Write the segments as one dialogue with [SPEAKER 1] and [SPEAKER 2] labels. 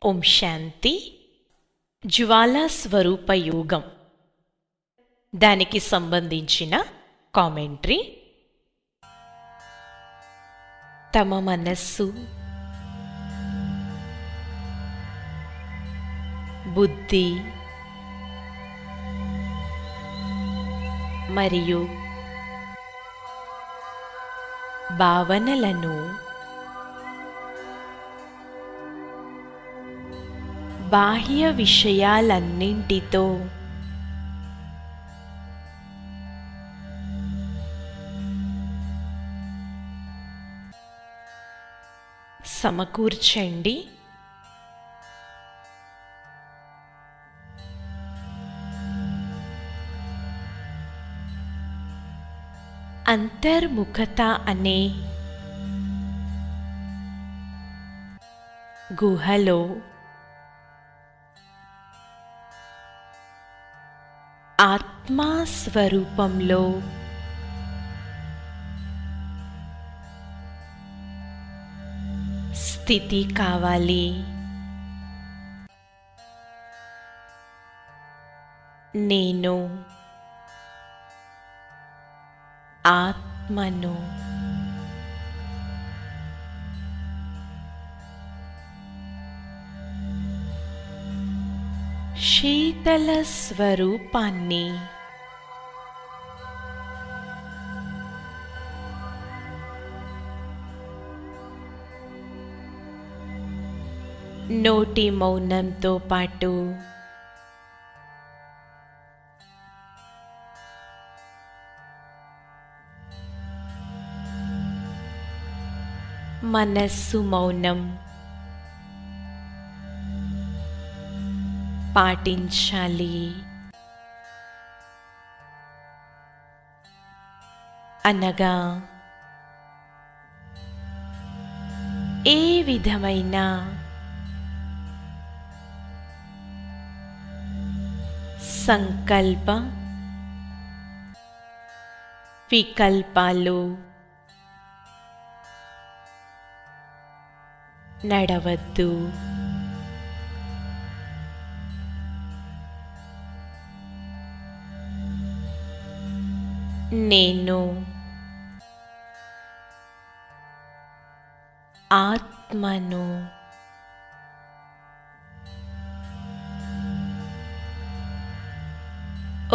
[SPEAKER 1] ఓం శాంతి. జ్వాలా స్వరూప యోగం, దానికి సంబంధించిన కామెంటరీ. తమ మనస్సు, బుద్ధి మరియు భావనలను బాహ్య విషయాలన్నింటితో సమకూర్చండి. అంతర్ముఖత అనే గుహలో ఆత్మా స్వరూపంలో స్థితి కావాలి. నేను ఆత్మను. శీతల స్వరూపాన్ని నోటి మౌనంతో పాటు మనస్సు మౌనం పాటించాలి. అనగా ఏ విధమైన సంకల్ప వికల్పాలు నడవద్దు. నేను ఆత్మను.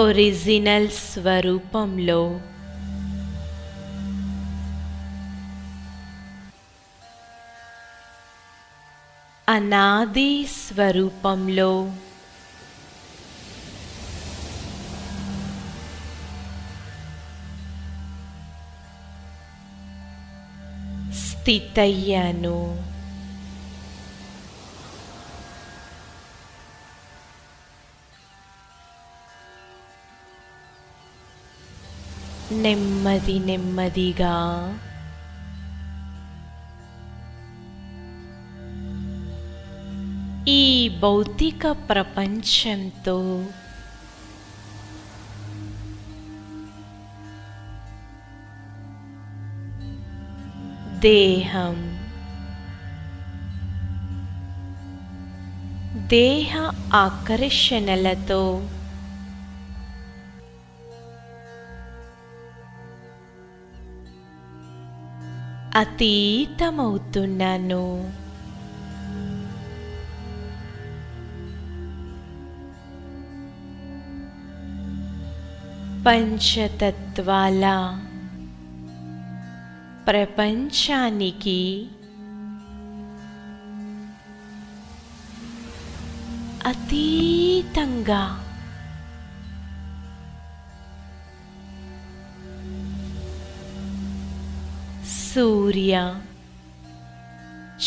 [SPEAKER 1] ఒరిజినల్ స్వరూపంలో అనాది స్వరూపంలో స్థితయ్యాను. నెమ్మది నెమ్మదిగా ఈ భౌతిక ప్రపంచంతో దేహం, దేహ ఆకర్షణలతో అతీతమవుతున్నాను. పంచతత్వాల ప్రపంచానికి అతీతంగా సూర్య,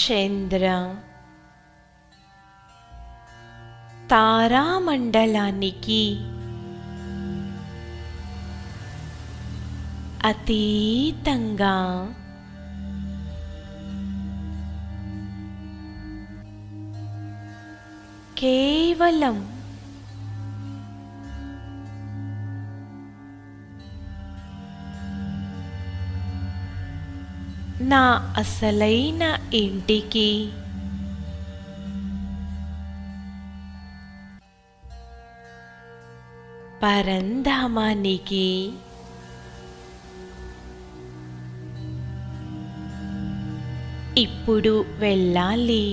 [SPEAKER 1] చంద్ర, తారామండలానికి అతీతంగా కేవలం నా అసలైన ఇంటికి పరంధామానికి ఇప్పుడు వెళ్ళాలి.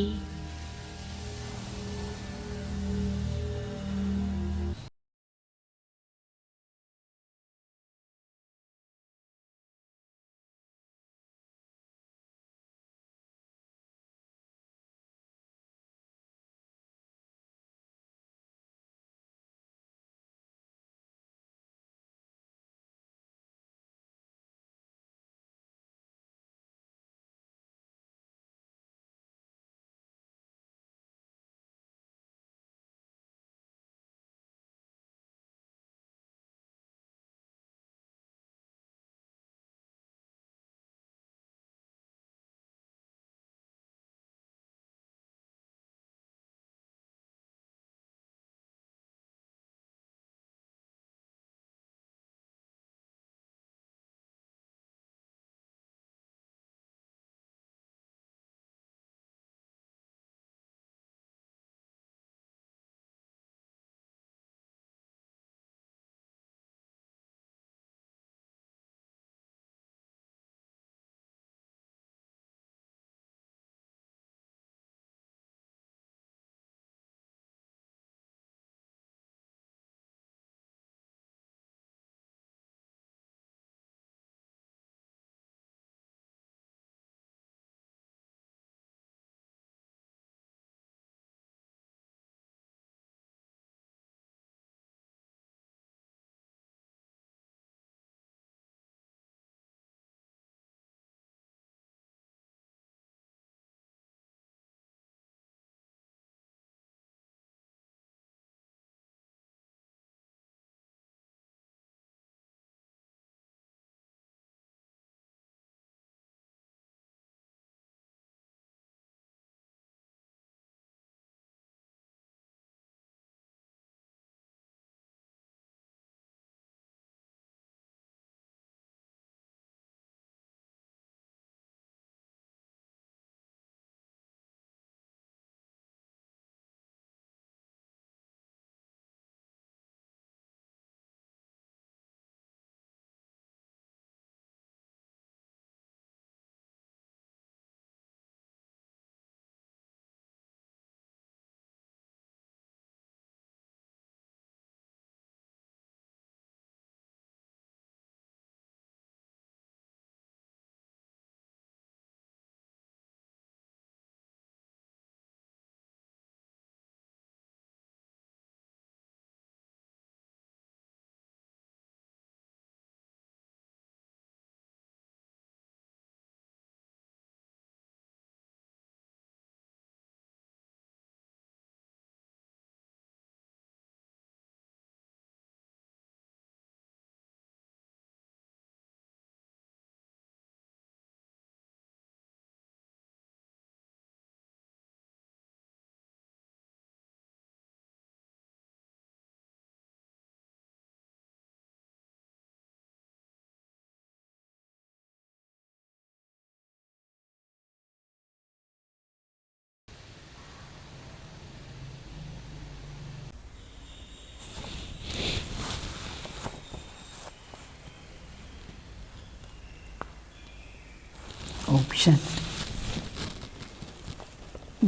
[SPEAKER 2] Option.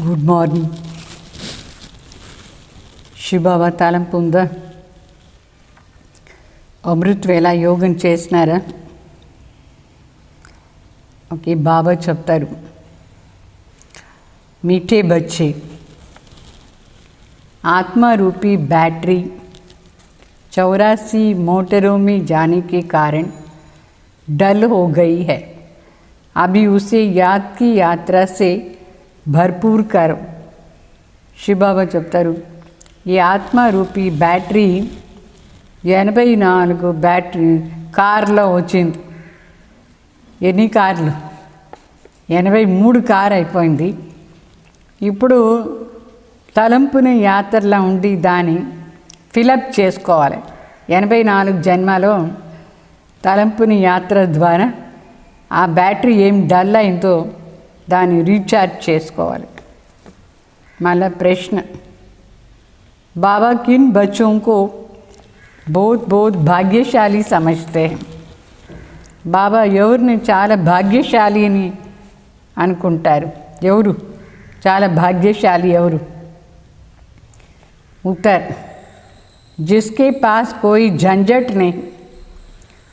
[SPEAKER 2] Good morning. శివబాబా తలంపు ఉందా? అమృత్ వేళ యోగం చేసినారా? ఓకే, బాబా చెప్తారు, मीठे बच्चे, आत्मा रूपी बैटरी 84 मोटरों में जाने के कारण डल हो गई है. अभी उसे याद की यात्रा से भरपूर करो. शिवबाबा చెప్తారు, ఈ ఆత్మ రూపీ బ్యాటరీ 84 బ్యాటరీ కార్లో వచ్చింది. ఎన్ని కార్లు? 83 కార్ అయిపోయింది. ఇప్పుడు తలంపుని యాత్రలా ఉండి దాన్ని ఫిలప్ చేసుకోవాలి. 84 జన్మలో తలంపుని యాత్ర ద్వారా ఆ బ్యాటరీ ఏం డల్ అయిందో దాన్ని రీఛార్జ్ చేసుకోవాలి. మళ్ళా ప్రశ్న, बाबा किन बच्चों को बहुत बहुत భాగ్యశాలి समझते हैं. బాబా ఎవరిని చాలా భాగ్యశాలి అని అనుకుంటారు. ఎవరు చాలా భాగ్యశాలి ఎవరు? उत्तर, जिसके पास कोई झंझट नहीं,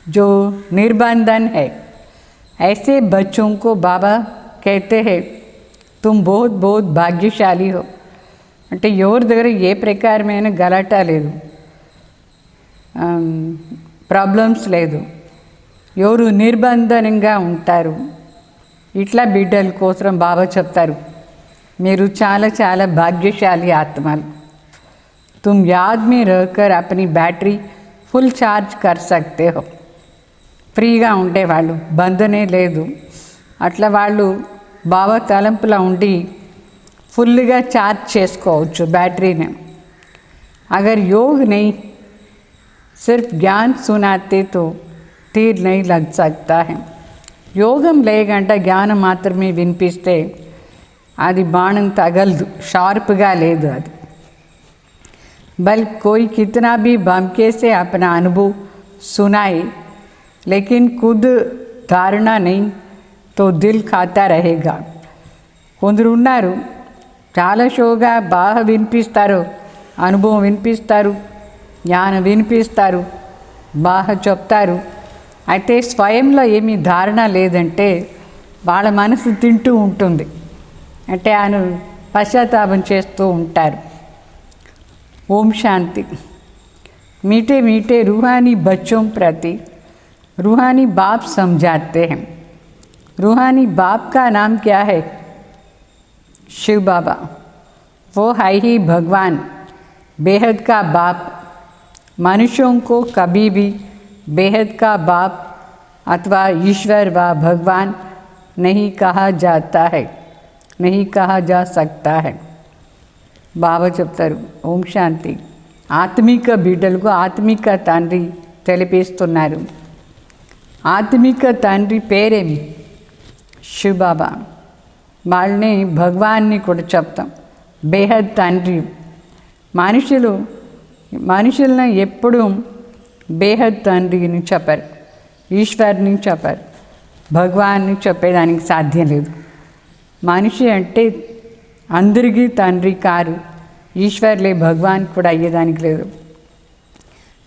[SPEAKER 2] जो निर्बंधन है, ऐसे बच्चों को बाबा कहते हैं तुम बहुत बहुत భాగ్యశాలి हो. అంటే ఎవరి దగ్గర ఏ ప్రకారమైన గలాట లేదు, ప్రాబ్లమ్స్ లేదు, ఎవరు నిర్బంధనంగా ఉంటారు, ఇట్లా బిడ్డల కోసం బాబా చెప్తారు మీరు చాలా చాలా భాగ్యశాలి ఆత్మలు. तुम याद में रहकर अपनी बैटरी फुल चार्ज कर सकते हो. ఫ్రీగా ఉండేవాళ్ళు, బంధనే లేదు, అట్లా వాళ్ళు బాబా తలంపులో ఉండి ఫుల్గా ఛార్జ్ చేసుకోవచ్చు బ్యాటరీని. అగర్ యోగ్ नहीं, सिर्फ ज्ञान सुनाते तो तीर नहीं लग सकता है. యోగం లేకుండా జ్ఞానం మాత్రమే వినిపిస్తే అది బాణం తగలదు, షార్ప్గా లేదు అది. बल्कि कोई कितना भी बमके से अपना अनुभव सुनाए, लेकिन खुद धारणा नहीं तो दिल खाता रहेगा. కొందరు ఉన్నారు చాలా షోగా బాగా వినిపిస్తారు, అనుభవం వినిపిస్తారు, జ్ఞానం వినిపిస్తారు, బాగా చెప్తారు. అయితే స్వయంలో ఏమీ ధారణ లేదంటే వాళ్ళ మనసు తింటూ ఉంటుంది, అంటే ఆయన పశ్చాత్తాపం చేస్తూ ఉంటారు. ओम शांति. मीठे मीठे रूहानी बच्चों प्रति रूहानी बाप समझाते हैं. रूहानी बाप का नाम क्या है? शिव बाबा. वो है ही भगवान, बेहद का बाप. मनुष्यों को कभी भी बेहद का बाप अथवा ईश्वर व भगवान नहीं कहा जाता है, नहीं कहा जा सकता है. బాబా చెప్తారు ఓం శాంతి. ఆత్మిక బిడ్డలకు ఆత్మిక తండ్రి తెలిపిస్తున్నారు. ఆత్మిక తండ్రి పేరేమి? శివ్ బాబా. వాళ్ళని భగవాన్ని కూడా చెప్తాం, బేహద్ తండ్రి. మనుషులను ఎప్పుడూ బేహద్ తండ్రిని చెప్పారు, ఈశ్వర్ని చెప్పారు, భగవాన్ని చెప్పేదానికి సాధ్యం లేదు. మనిషి అంటే అందరికీ తండ్రి కారు, ఈశ్వర్లే భగవాన్ కూడా అయ్యేదానికి లేదు.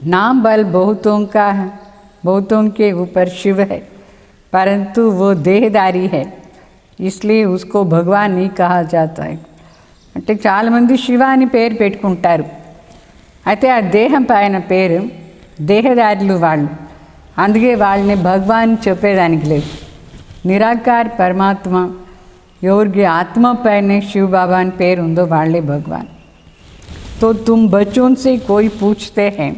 [SPEAKER 2] नाम बल बहुतों का है, बहुतों के ऊपर शिव है, परंतु वो देहदारी है, इसलिए उसको भगवान नहीं कहा जाता है. అంటే చాలామంది శివ అని పేరు పెట్టుకుంటారు, అయితే ఆ దేహం పైన పేరు దేహదారులు వాళ్ళు, అందుకే వాళ్ళని భగవాన్ చెప్పేదానికి లేదు. నిరాకార్ పరమాత్మ, ఎవరికి ఆత్మ పైన शिव बाबा అని పేరు ఉందో వాళ్ళే భగవాన్. तो तुम बच्चों से कोई पूछते हैं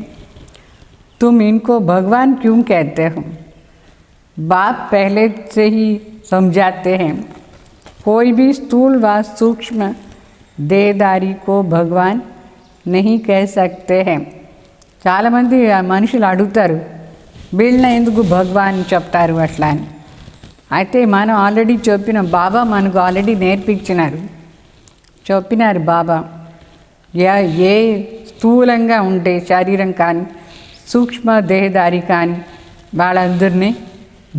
[SPEAKER 2] तुम इनको भगवान क्यों कहते हो? बाप पहले से ही समझाते हैं कोई भी स्थूल व सूक्ष्म देहदारी को भगवान नहीं कह सकते हैं. చాలామంది మనుషులు అడుగుతారు వీళ్ళని ఎందుకు భగవాన్ చెప్తారు అట్లా అని. అయితే మనం ఆల్రెడీ చెప్పిన బాబా మనకు ఆల్రెడీ చెప్పినారు బాబా. ఏ స్థూలంగా ఉండే శరీరం కానీ సూక్ష్మ దేహదారి కానీ వాళ్ళందరినీ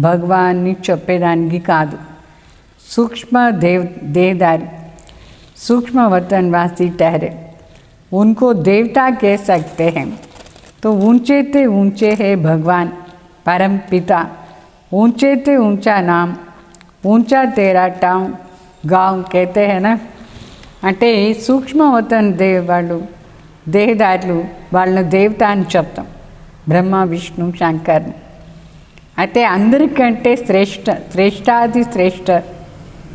[SPEAKER 2] భగవాన్ని చెప్పేదానికి కాదు. सूक्ष्म देहदारी सूक्ष्म वतनवासी ठहरे, उनको देवता कह सकते हैं. तो ऊंचे ते ऊंचे है भगवान परम पिता, ऊंचे ते ऊंचा नाम, ऊंचा तेरा टाउन गाँव कहते हैं ना. అంటే సూక్ష్మవతన్ వాళ్ళు దేహదారులు వాళ్ళని దేవత అని చెప్తాం, బ్రహ్మ విష్ణు శంకర్. అయితే అందరికంటే శ్రేష్టాది శ్రేష్ఠ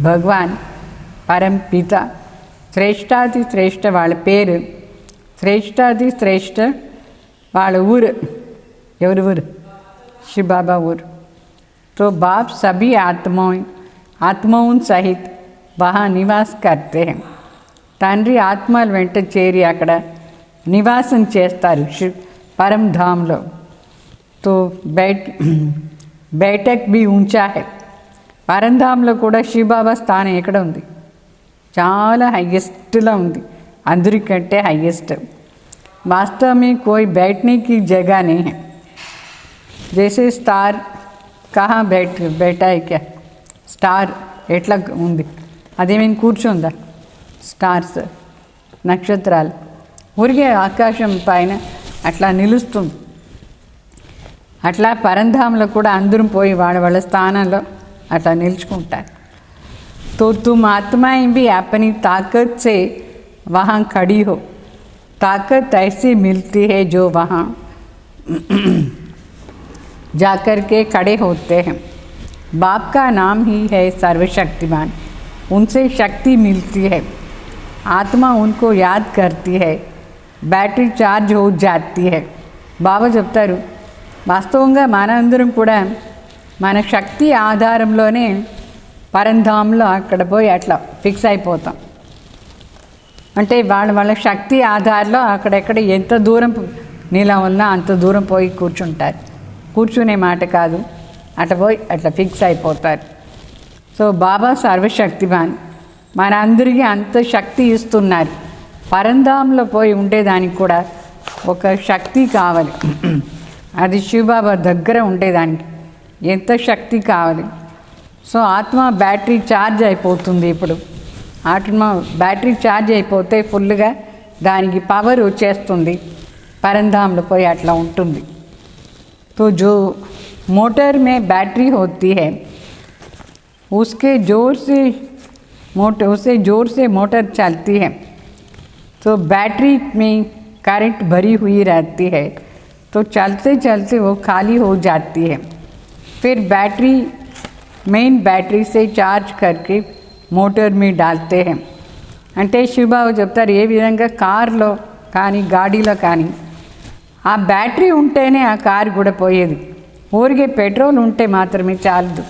[SPEAKER 2] భగవాన్ పరం పిత. శ్రేష్టాది శ్రేష్ఠ వాళ్ళ పేరు, శ్రేష్టాది శ్రేష్ఠ వాళ్ళ ఊరు. ఎవరి ఊరు? शिव बाबा ఊరు. तो बाप सभी आत्माओं सहित वहाँ निवास करते हैं. తండ్రి ఆత్మల వెంట చేరి అక్కడ నివాసం చేస్తారు పరంధామ్లో. తో బైఠక్ బి ఊంచా హై. పరంధామ్లో కూడా శివబాబా స్థానం ఎక్కడ ఉంది? చాలా హయ్యెస్ట్లో ఉంది, అందరికంటే హయ్యెస్ట్. वास्तव में कोई बैठने की जगह नहीं है। जैसे स्टार कहाँ बैठा है क्या, స్టార్ ఎట్లా ఉంది, అదేమైనా కూర్చుందా, స్టార్స్ నక్షత్రాలు ఊరికే ఆకాశం పైన అట్లా నిలుస్తుంది. అట్లా పరంధాంలో కూడా అందరం పోయి వాళ్ళ స్థానంలో అట్లా నిలుచుకుంటారు. तो तुम आत्माएं भी अपनी ताकत से वहाँ खड़ी हो. ताकत ऐसी मिलती है जो वहाँ जाकर के खड़े होते हैं. बाप का नाम ही है सर्वशक्तिमान. उनसे शक्ति मिलती है. आत्मा उनको याद करती है, బ్యాటరీ ఛార్జ్ हो जाती है. బాబా చెప్తారు, వాస్తవంగా మనందరం కూడా మన శక్తి ఆధారంలోనే పరంధాంలో అక్కడ పోయి అట్లా ఫిక్స్ అయిపోతాం. అంటే వాళ్ళ శక్తి ఆధారంలో అక్కడెక్కడ ఎంత దూరం నీలా ఉన్నా అంత దూరం పోయి కూర్చుంటారు. కూర్చునే మాట కాదు, అట్లా పోయి అట్లా ఫిక్స్ అయిపోతారు. సో బాబా సర్వశక్తివాన్ మన అందరికీ అంత శక్తి ఇస్తున్నారు. పరంధాంలో పోయి ఉండేదానికి కూడా ఒక శక్తి కావాలి. అది శివబాబా దగ్గర ఉండేదానికి ఎంత శక్తి కావాలి. సో ఆత్మ బ్యాటరీ ఛార్జ్ అయిపోతుంది. ఇప్పుడు ఆత్మ బ్యాటరీ ఛార్జ్ అయిపోతే ఫుల్గా దానికి పవర్ వచ్చేస్తుంది, పరంధాంలో పోయి అట్లా ఉంటుంది. तो जो मोटर में बैटरी होती है उससे जोर से मोटर चलती है. तो बैटरी में करंट भरी हुई रहती है, तो चलते चलते वो खाली हो जाती है. फिर बैटरी मेन बैटरी से चार्ज करके मोटर में डालते हैं. అంటే శివబాబు చెప్తారు, ఏ విధంగా కార్లో కానీ గాడిలో కానీ ఆ బ్యాటరీ ఉంటేనే ఆ కారు కూడా పోయేది. ఊరికే పెట్రోల్ ఉంటే మాత్రమే చాలదు,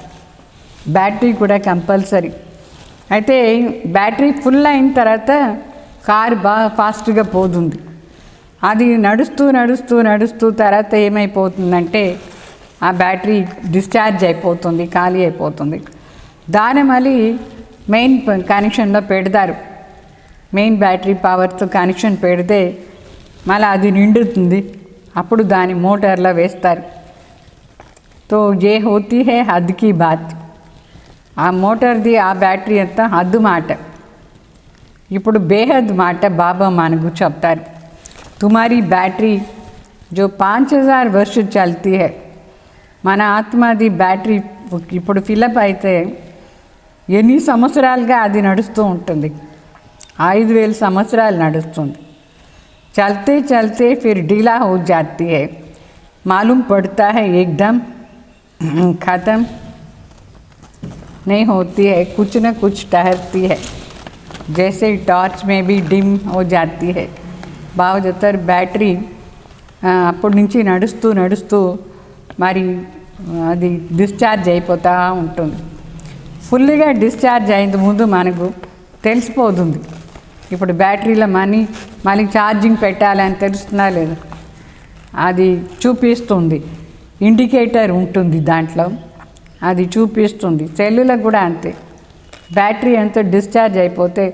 [SPEAKER 2] బ్యాటరీ కూడా కంపల్సరీ. అయితే బ్యాటరీ ఫుల్ అయిన తర్వాత కారు బాగా ఫాస్ట్గా పోతుంది. అది నడుస్తూ నడుస్తూ నడుస్తూ తర్వాత ఏమైపోతుందంటే ఆ బ్యాటరీ డిశ్చార్జ్ అయిపోతుంది, ఖాళీ అయిపోతుంది. దాన్ని మళ్ళీ మెయిన్ కనెక్షన్లో పెడతారు. మెయిన్ బ్యాటరీ పవర్తో కనెక్షన్ పెడితే మళ్ళీ అది నిండుతుంది. అప్పుడు దాని మోటార్లో వేస్తారు. తో ఏ హోతీ హే హద్ కీ బాత్. ఆ మోటార్ది ఆ బ్యాటరీ అంతా హద్దు మాట. ఇప్పుడు బేహద్ మాట బాబా మనకు చెప్తారు. తుమారీ బ్యాటరీ జో 5000 वर्ष చల్తీ హై. మన ఆత్మది బ్యాటరీ ఇప్పుడు ఫిలప్ అయితే ఎన్ని సంవత్సరాలుగా అది నడుస్తూ ఉంటుంది, 5000 సంవత్సరాలు నడుస్తుంది. चलते चलते फिर ढीला हो जाती है. मालूम पड़ता है एकदम ख़त्म नहीं होती है, कुछ न कुछ ठहरती है. जैसे टॉर्च में भी डिम हो जाती है. బాగా చెప్తారు, బ్యాటరీ అప్పటి నుంచి నడుస్తూ నడుస్తూ మరి అది డిశ్చార్జ్ అయిపోతూ ఉంటుంది. ఫుల్గా డిశ్చార్జ్ అయిన ముందు మనకు తెలిసిపోతుంది. ఇప్పుడు బ్యాటరీలో మళ్ళీ ఛార్జింగ్ పెట్టాలని తెలుస్తుందా లేదు, అది చూపిస్తుంది. ఇండికేటర్ ఉంటుంది దాంట్లో, అది చూపిస్తుంది. సెల్లులకు కూడా అంతే. బ్యాటరీ అంతా డిశ్చార్జ్ అయిపోతే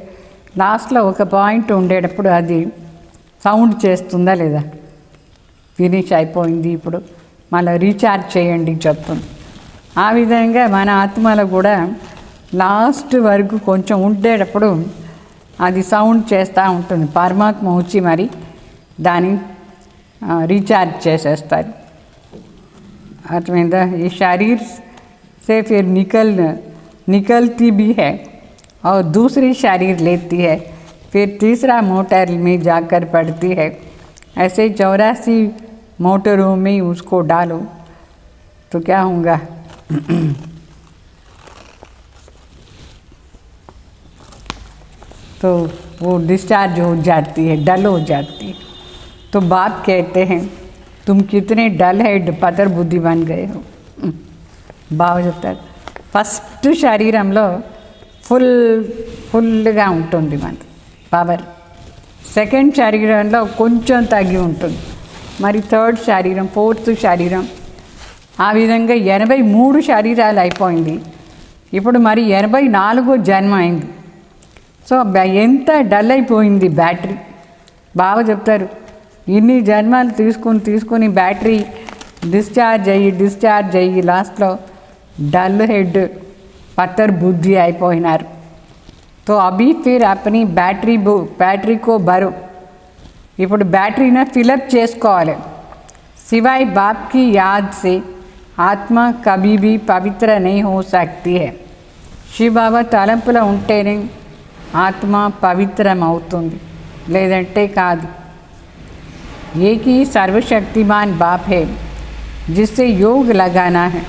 [SPEAKER 2] లాస్ట్లో ఒక పాయింట్ ఉండేటప్పుడు అది సౌండ్ చేస్తుందా లేదా, ఫినిష్ అయిపోయింది, ఇప్పుడు మళ్ళీ రీఛార్జ్ చేయండి చెప్తుంది. ఆ విధంగా మన ఆత్మలో కూడా లాస్ట్ వరకు కొంచెం ఉండేటప్పుడు అది సౌండ్ చేస్తూ ఉంటుంది. పరమాత్మ వచ్చి మరి దాన్ని రీఛార్జ్ చేసేస్తారు. అర్థమైందా. ఈ शरीर से फिर निकलती भी है और दूसरी शरीर लेती है, फिर तीसरा मोटर में जाकर पड़ती है. ऐसे 84 मोटरों में उसको डालो तो क्या होगा. तो वो डिस्चार्ज हो जाती है, डल हो जाती है. तो बाप कहते हैं तुम कितने डल है, पतर बुद्धि बन गए हो. బాగా చెప్తారు. ఫస్ట్ శరీరంలో ఫుల్గా ఉంటుంది మన పవర్. సెకండ్ శరీరంలో కొంచెం తగ్గి ఉంటుంది. మరి థర్డ్ శరీరం, ఫోర్త్ శరీరం, ఆ విధంగా 83 శరీరాలు అయిపోయింది. ఇప్పుడు మరి 84వ జన్మ అయింది. సో ఎంత డల్ అయిపోయింది బ్యాటరీ. బాగా చెప్తారు, ఇన్ని జన్మలు తీసుకుని బ్యాటరీ డిశ్చార్జ్ అయ్యి లాస్ట్లో డల్ హెడ్ పత్తర్ బుద్ధి అయిపోయినారు. तो अभी फिर अपनी बैटरी को भरो. ఇప్పుడు బ్యాటరీని ఫిలప్ చేసుకోవాలి. सिवाय बाप की याद से आत्मा कभी भी पवित्र नहीं हो सकती है. శివబాబా తలంపులో ఉంటేనే ఆత్మ పవిత్రం అవుతుంది, లేదంటే కాదు. एक ही सर्वशक्तिमान बाप है जिससे योग लगाना है.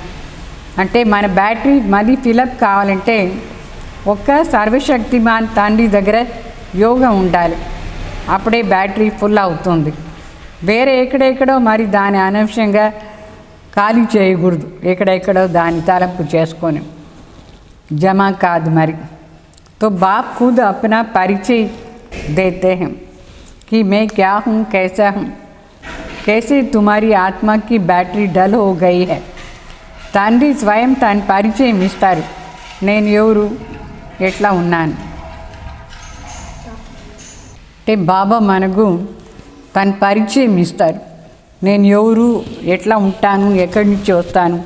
[SPEAKER 2] అంటే మన బ్యాటరీ మళ్ళీ ఫిలప్ కావాలంటే ఒక్క సర్వశక్తిమాన్ తండ్రి దగ్గర యోగం ఉండాలి, అప్పుడే బ్యాటరీ ఫుల్ అవుతుంది. వేరే ఎక్కడెక్కడో మరి దాని అనవసరంగా ఖాళీ చేయకూడదు, ఎక్కడెక్కడో దాని తలంపు చేసుకొని జమా కాదు మరి. तो बाप खुद अपना परिचय देते हैं कि मैं क्या हूँ, कैसा हूँ, कैसे तुम्हारी आत्मा की बैटरी डल हो गई है. తండ్రి స్వయం తన పరిచయం ఇస్తారు, నేను ఎవరు, ఎట్లా ఉన్నాను. అంటే బాబా మనకు తన పరిచయం ఇస్తారు, నేను ఎవరు, ఎట్లా ఉంటాను, ఎక్కడి నుంచి వస్తాను,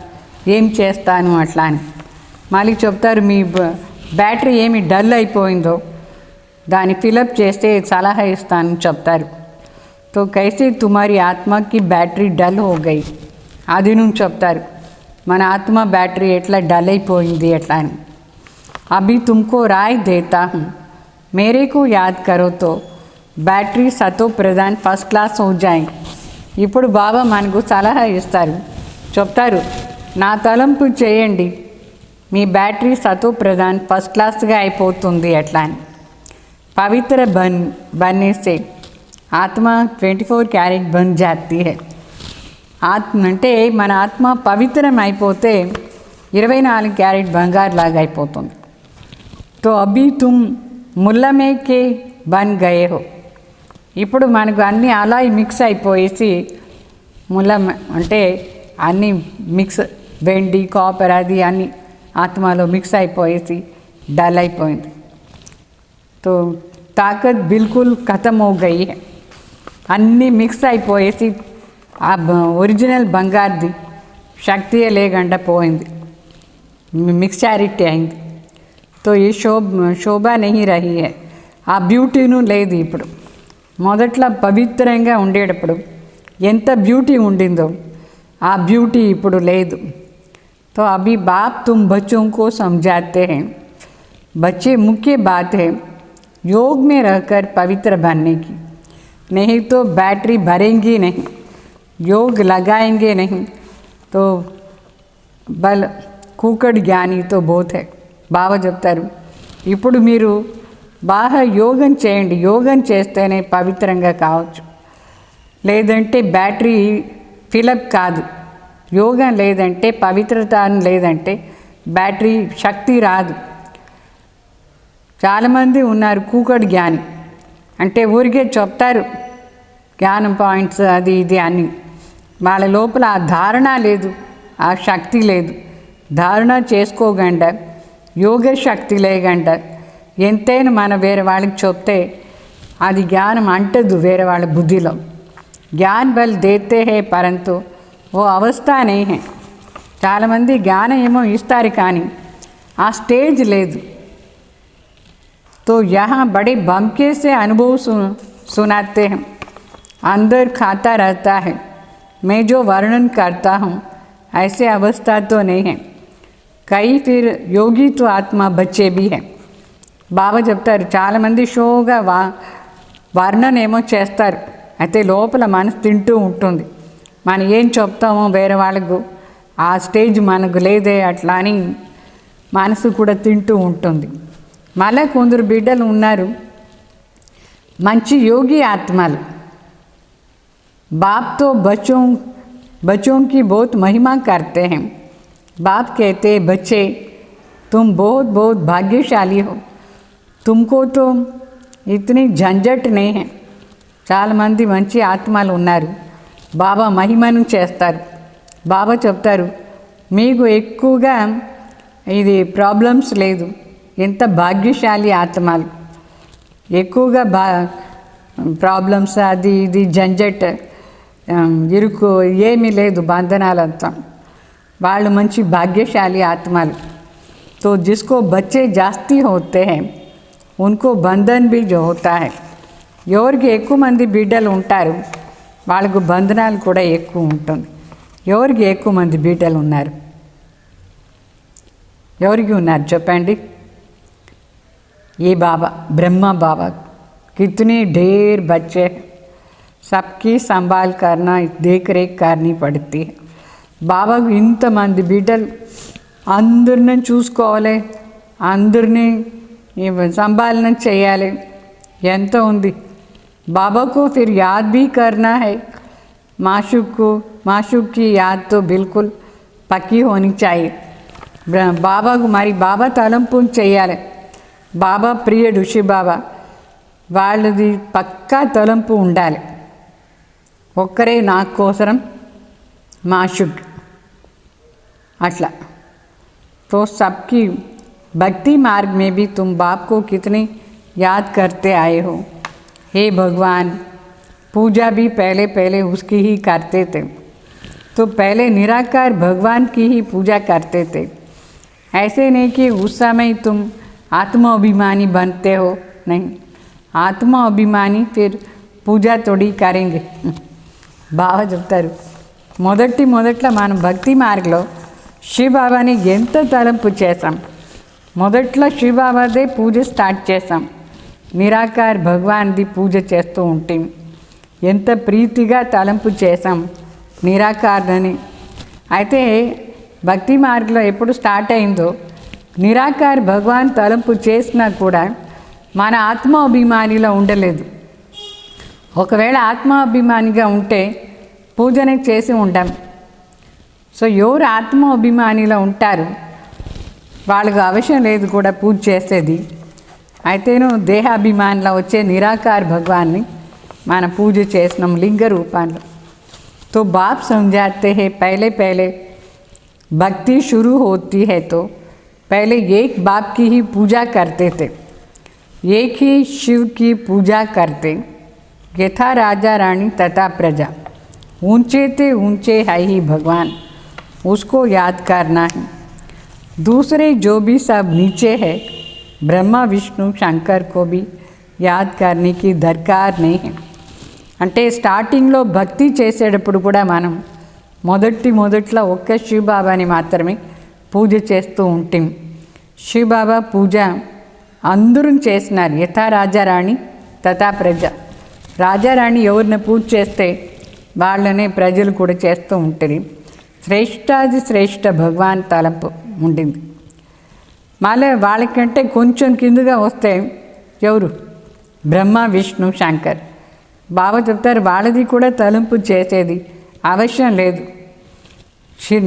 [SPEAKER 2] ఏం చేస్తాను అట్లా అని. మళ్ళీ చెప్తారు మీ బ్యాటరీ ఏమి డల్ అయిపోయిందో దాన్ని ఫిలప్ చేస్తే సలహా ఇస్తాను చెప్తారు. తో కైసే తుమారి ఆత్మకి బ్యాటరీ డల్ హో గయి, అది నుంచి చెప్తారు మన ఆత్మ బ్యాటరీ ఎట్లా డల్ అయిపోయింది ఎట్లా అని. అభి తుమ్కో రాయ్ దేతా హూँ, మేరే కో యాద్ కరో తో బ్యాటరీ సతో ప్రధాన్ ఫస్ట్ క్లాస్ హో జాయేంగే. ఇప్పుడు బాబా మనకు సలహా ఇస్తారు, చెప్తారు నా తలంపు చేయండి, మీ బ్యాటరీ సతో ప్రధాన్ ఫస్ట్ క్లాస్గా అయిపోతుంది ఎట్లా అని. పవిత్ర बनने से ఆత్మ 24 క్యారెట్ बन जाती है. ఆత్మ అంటే మన ఆత్మ పవిత్రం అయిపోతే 24 క్యారెట్ బంగారు లాగా అయిపోతుంది. తో అభి తుమ్ ముల్లమే కే బన్ గయే హో. ఇప్పుడు మనకు అన్నీ అలా మిక్స్ అయిపోయేసి ముల్లం అంటే అన్నీ మిక్స్, వెండి కాపర్ అది అన్నీ ఆత్మలో మిక్స్ అయిపోయేసి డల్ అయిపోయింది. తో తాకత్ బిల్కుల్ ఖతం హో గయి హై. అన్నీ మిక్స్ అయిపోయేసి ఆ ఒరిజినల్ బంగారుది శక్తియే లేకుండా పోయింది, మిక్స్చారిటీ అయింది. తో ఈ శోభ నహీ రహీ హై. ఆ బ్యూటీను లేదు ఇప్పుడు. మొదట్లో పవిత్రంగా ఉండేటప్పుడు ఎంత బ్యూటీ ఉండిందో ఆ బ్యూటీ ఇప్పుడు లేదు. तो अभी बाप तुम बच्चों को समझाते हैं, बच्चे मुख्य बात है योग में रहकर पवित्र बनने की, नहीं तो बैटरी भरेंगी नहीं, योग लगाएंगे नहीं तो बल కూకడ్ జ్ఞానితో బోధే. బాబా చెప్తారు ఇప్పుడు మీరు బాగా యోగం చేయండి, యోగం చేస్తేనే పవిత్రంగా కావచ్చు, లేదంటే బ్యాటరీ ఫిలప్ కాదు. యోగం లేదంటే, పవిత్రత లేదంటే బ్యాటరీ శక్తి రాదు. చాలామంది ఉన్నారు కూకడ్ జ్ఞాని, అంటే ఊరికే చెప్తారు జ్ఞానం పాయింట్స్ అది ఇది అని, వాళ్ళ లోపల ఆ ధారణ లేదు, ఆ శక్తి లేదు. ధారణ చేసుకోకుండా, యోగ శక్తి లేకుండా ఎంతైనా మన వేరే వాళ్ళకి చెప్తే అది జ్ఞానం అంటదు వేరే వాళ్ళ బుద్ధిలో. జ్ఞాన్ బల్ దేతే హే పరంతు ఓ అవస్థ नहीं है. చాలామంది జ్ఞానం ఏమో ఇస్తారు కానీ ఆ స్టేజ్ లేదు. तो यहाँ बड़े बमके से अनुभव सुनाते हैं, अंदर खाता रहता है, मैं जो वर्णन करता हूँ ऐसे अवस्था तो नहीं है. कई फिर योगी तो आत्मा बच्चे भी हैं. బాబా చెప్తారు చాలామంది షోగా వర్ణన ఏమో చేస్తారు, అయితే లోపల మనసు తింటూ ఉంటుంది. మనం ఏం చెప్తామో వేరే వాళ్ళకు ఆ స్టేజ్ మనకు లేదే అట్లా అని మనసు కూడా తింటూ ఉంటుంది. మళ్ళీ కొందరు బిడ్డలు ఉన్నారు మంచి యోగి ఆత్మలు, बाप तो बच्चों की बहुत महिमा करते हैं. बाप कहते बच्चे तुम बहुत बहुत भाग्यशाली हो, तुमको तो इतनी झंझट नहीं है. చాలామంది మంచి ఆత్మలు ఉన్నారు, బాబా మహిమను చేస్తారు. బాబా చెప్తారు మీకు ఎక్కువగా ఇది ప్రాబ్లమ్స్ లేదు, ఎంత భాగ్యశాలి ఆత్మలు. ఎక్కువగా ప్రాబ్లమ్స్ అది ఇది జంజట్ ఇరుకు ఏమీ లేదు బంధనాలంతా. వాళ్ళు మంచి భాగ్యశాలి ఆత్మలు. तो जिसको बच्चे जास्ती होते हैं उनको బంధన్ भी जो होता है. ఎవరికి ఎక్కువ మంది బిడ్డలు ఉంటారు వాళ్ళకు బంధనాలు కూడా ఎక్కువ ఉంటుంది. ఎవరికి ఎక్కువ మంది బిడ్డలు ఉన్నారు? ఎవరికి ఉన్నారు చెప్పండి? ये बाबा ब्रह्मा बाबा कितने ढेर बच्चे, सबकी संभाल करना देख रेख करनी पड़ती है. బాబాకు ఇంతమంది బిడ్డలు, అందరిని చూసుకోవాలి, అందరినీ సంభాలన చేయాలి, ఎంత ఉంది. बाबा को फिर याद भी करना है. माशूक की याद तो बिल्कुल पक्की होनी चाहिए. బాబాకు మరి బాబా తలంపు చేయాలి. బాబా ప్రియుడు శివ బాబా, వాళ్ళది పక్కా తలంపు ఉండాలి. ఒక్కరే నా కోసరం మాషుక్ అట్లా. तो सबकी भक्ति मार्ग में भी तुम बाप को कितनी याद करते आए हो. हे भगवान, पूजा भी पहले उसकी ही करते थे. तो पहले निराकार भगवान की ही पूजा करते थे. ऐसे नहीं कि उस समय तुम आत्माभिमानी बनते हो, नहीं. आत्माभिमानी फिर पूजा थोड़ी करेंगे. బాగా చెప్తారు. మొదట్లో మనం భక్తి మార్గంలో శివబాబాని ఎంత తలంపు చేసాం. మొదట్లో శివబాబాదే పూజ స్టార్ట్ చేసాం. నిరాకార్ భగవాన్ది పూజ చేస్తూ ఉంటాం. ఎంత ప్రీతిగా తలంపు చేసాం నిరాకార్ని. అయితే భక్తి మార్గంలో ఎప్పుడు స్టార్ట్ అయిందో నిరాకార్ భగవాన్ తలంపు చేసినా కూడా మన ఆత్మాభిమానిలో ఉండలేదు. ఒకవేళ ఆత్మాభిమానిగా ఉంటే పూజనే చేసి ఉంటాం. సో ఎవరు ఆత్మాభిమానిలో ఉంటారు వాళ్ళకు అవసరం లేదు కూడా పూజ చేసేది. అయితేను దేహాభిమానిలో వచ్చే నిరాకార్ భగవాన్ని మన పూజ చేసినాం లింగ రూపంలో. तो बाप समझाते हैं पहले भक्ति शुरू होती है तो पहले एक बाप की ही पूजा करते थे, एक ही शिव की पूजा करते. यथा राजा रानी तथा प्रजा, ऊंचे थे ऊंचे है ही भगवान, उसको याद करना है. दूसरे जो भी सब नीचे है ब्रह्मा विष्णु शंकर को भी याद करने की दरकार नहीं है. అంటే స్టార్టింగ్లో భక్తి చేసేటప్పుడు కూడా మనం మొదట్లో ఒక్క శివబాబాని మాత్రమే పూజ చేస్తూ ఉంటాం. శివబాబా పూజ అందరూ చేసినారు. యథా రాజారాణి తథా ప్రజ. రాజారాణి ఎవరిని పూజ చేస్తే వాళ్ళనే ప్రజలు కూడా చేస్తూ ఉంటారు. శ్రేష్టాది శ్రేష్ఠ భగవాన్ తలంపు ఉండింది. మళ్ళీ వాళ్ళకంటే కొంచెం కిందగా వస్తే ఎవరు? బ్రహ్మ విష్ణు శంకర్. బాబా చెప్తారు వాళ్ళది కూడా తలంపు చేసేది అవసరం లేదు.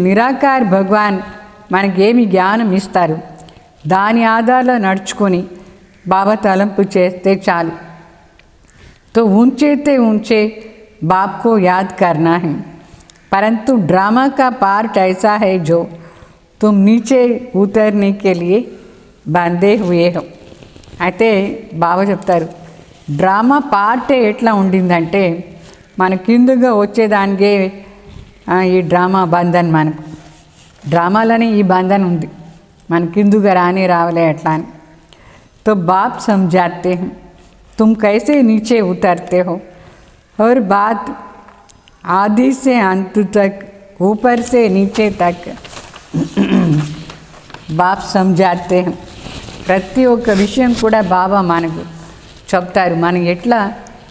[SPEAKER 2] నిరాకార్ భగవాన్ మనకేమి జ్ఞానం ఇస్తారు దాని ఆధారంలో నడుచుకొని బాబా తలంపు చేస్తే చాలు. तो ऊंचे बाप को याद करना है. परंतु ड्रामा का पार्ट ऐसा है जो तुम नीचे उतरने के लिए बंधे हुए हो. అయితే బాబా చెప్తారు డ్రామా పార్ట్ ఎట్లా ఉండిందంటే మన కిందగా వచ్చేదానికే ఈ డ్రామా బంధన్. మనకు డ్రామాలని ఈ బంధన్ ఉంది, మన కిందుగా రావలే ఎట్లా అని. तो बाप समझाते हैं तुम कैसे नीचे उतरते हो. हर बात आदि से अंत तक, ऊपर से नीचे तक बाप समझाते हैं. ప్రతి ఒక్క విషయం కూడా బాబా మనకు చెప్తారు. మనం ఎట్లా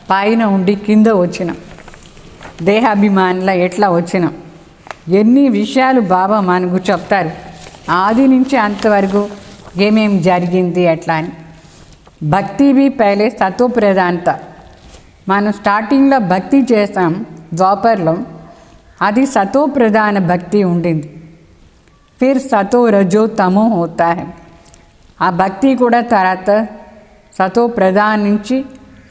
[SPEAKER 2] పైన ఉండి కింద వచ్చినాం, దేహాభిమానిలా ఎట్లా వచ్చినాం, ఎన్ని విషయాలు బాబా మనకు చెప్తారు. ఆది నుంచి అంతవరకు ఏమేమి జరిగింది ఎట్లా అని. భక్తి भी पहले సతో ప్రధానత. మనం స్టార్టింగ్లో భక్తి చేస్తాం ద్వాపర్లో, అది సతో ప్రధాన భక్తి ఉండింది. फिर సతో రజో తమో होता है. ఆ భక్తి కూడా తర్వాత సతో ప్రధాన్ నుంచి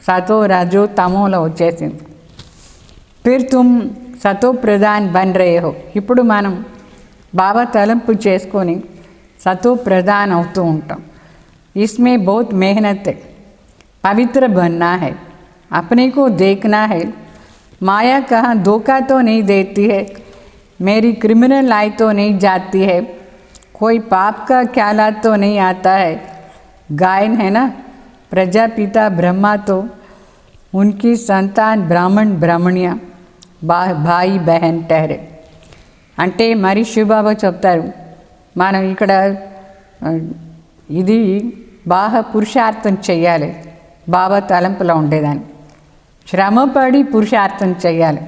[SPEAKER 2] సతో రజో తమోలో వచ్చేసింది. फिर तुम సతో ప్రధాన్ బన్ రహే హో. ఇప్పుడు మనం బాబా తలంపు చేసుకొని సతో ప్రధాన్ అవుతూ ఉంటాం. इसमें बहुत मेहनत है, पवित्र बनना है. अपने को देखना है। माया कहाँ धोखा तो नहीं देती है, मेरी क्रिमिनल आई तो नहीं जाती है, कोई पाप का ख्यालात तो नहीं आता है। गायन है ना, प्रजापिता ब्रह्मा तो उनकी संतान ब्राह्मण ब्राह्मणिया भाई बहन ठहरे। అంటే మరి శివబాబా చెప్తారు, మనం ఇక్కడ ఇది బాగా పురుషార్థం చెయ్యాలి. బాబా తలంపులో ఉండేదాన్ని శ్రమపడి పురుషార్థం చెయ్యాలి,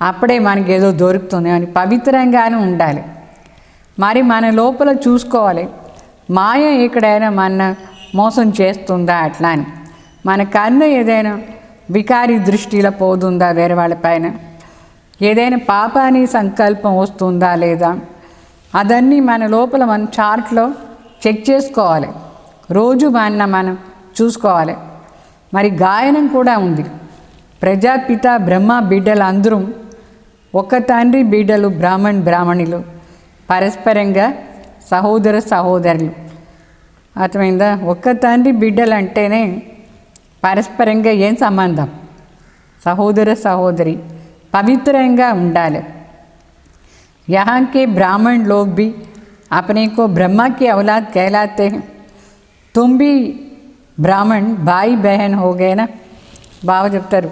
[SPEAKER 2] అప్పుడే మనకి ఏదో దొరుకుతుంది అని పవిత్రంగానే ఉండాలి. మరి మన లోపల చూసుకోవాలి, మాయ ఎక్కడైనా మన మోసం చేస్తుందా అట్లా అని. మన కన్ను ఏదైనా వికారి దృష్టిలో పోతుందా వేరే వాళ్ళపైన, ఏదైనా పాపాని సంకల్పం వస్తుందా లేదా, అదన్నీ మన లోపల మన చార్ట్లో చెక్ చేసుకోవాలి. రోజు మనం చూసుకోవాలి. మరి గాయనం కూడా ఉంది. ప్రజాపిత బ్రహ్మ బిడ్డలు అందరూ ఒక తండ్రి బిడ్డలు, బ్రాహ్మణులు, పరస్పరంగా సహోదర సహోదరులు. అర్థమైందా? ఒక్క తండ్రి బిడ్డలు అంటేనే పరస్పరంగా ఏం సంబంధం, సహోదర సహోదరి పవిత్రంగా ఉండాలి. यहाँ के ब्राह्मण लोग भी अपने को ब्रह्मा की औलाद कहलाते हैं. तुम भी ब्राह्मण भाई बहन हो गए ना. బాగా చెప్తారు,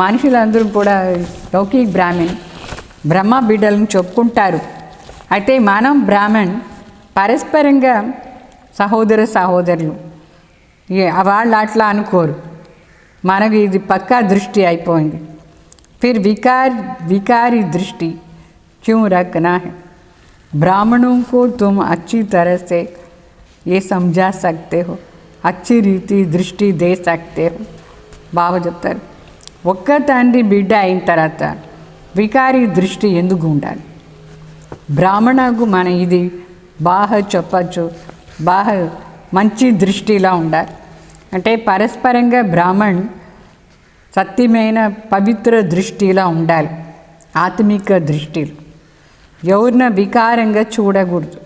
[SPEAKER 2] మనుషులందరూ కూడా లౌకిక బ్రహ్మ బిడ్డలను చెప్పుకుంటారు. అయితే మనం బ్రాహ్మణ్ పరస్పరంగా సహోదర సహోదరులు. వాళ్ళు అట్లా అనుకోరు, మనకు ఇది పక్కా దృష్టి అయిపోయింది. फिर विकारी दृष्टि क्यों रखना है? ब्राह्मणों को तुम अच्छी तरह से ये समझा सकते हो, अच्छी रीति दृष्टि दे सकते हो. బాగా చెప్తారు, ఒక్క తండ్రి బిడ్డ అయిన తర్వాత వికారి దృష్టి ఎందుకు ఉండాలి? బ్రాహ్మణకు మన ఇది బాగా చెప్పచ్చు, బాగా మంచి దృష్టిలా ఉండాలి. అంటే పరస్పరంగా బ్రాహ్మణ్ సత్యమైన పవిత్ర దృష్టిలా ఉండాలి, ఆత్మిక దృష్టిలో. ఎవరిన వికారంగా చూడకూడదు.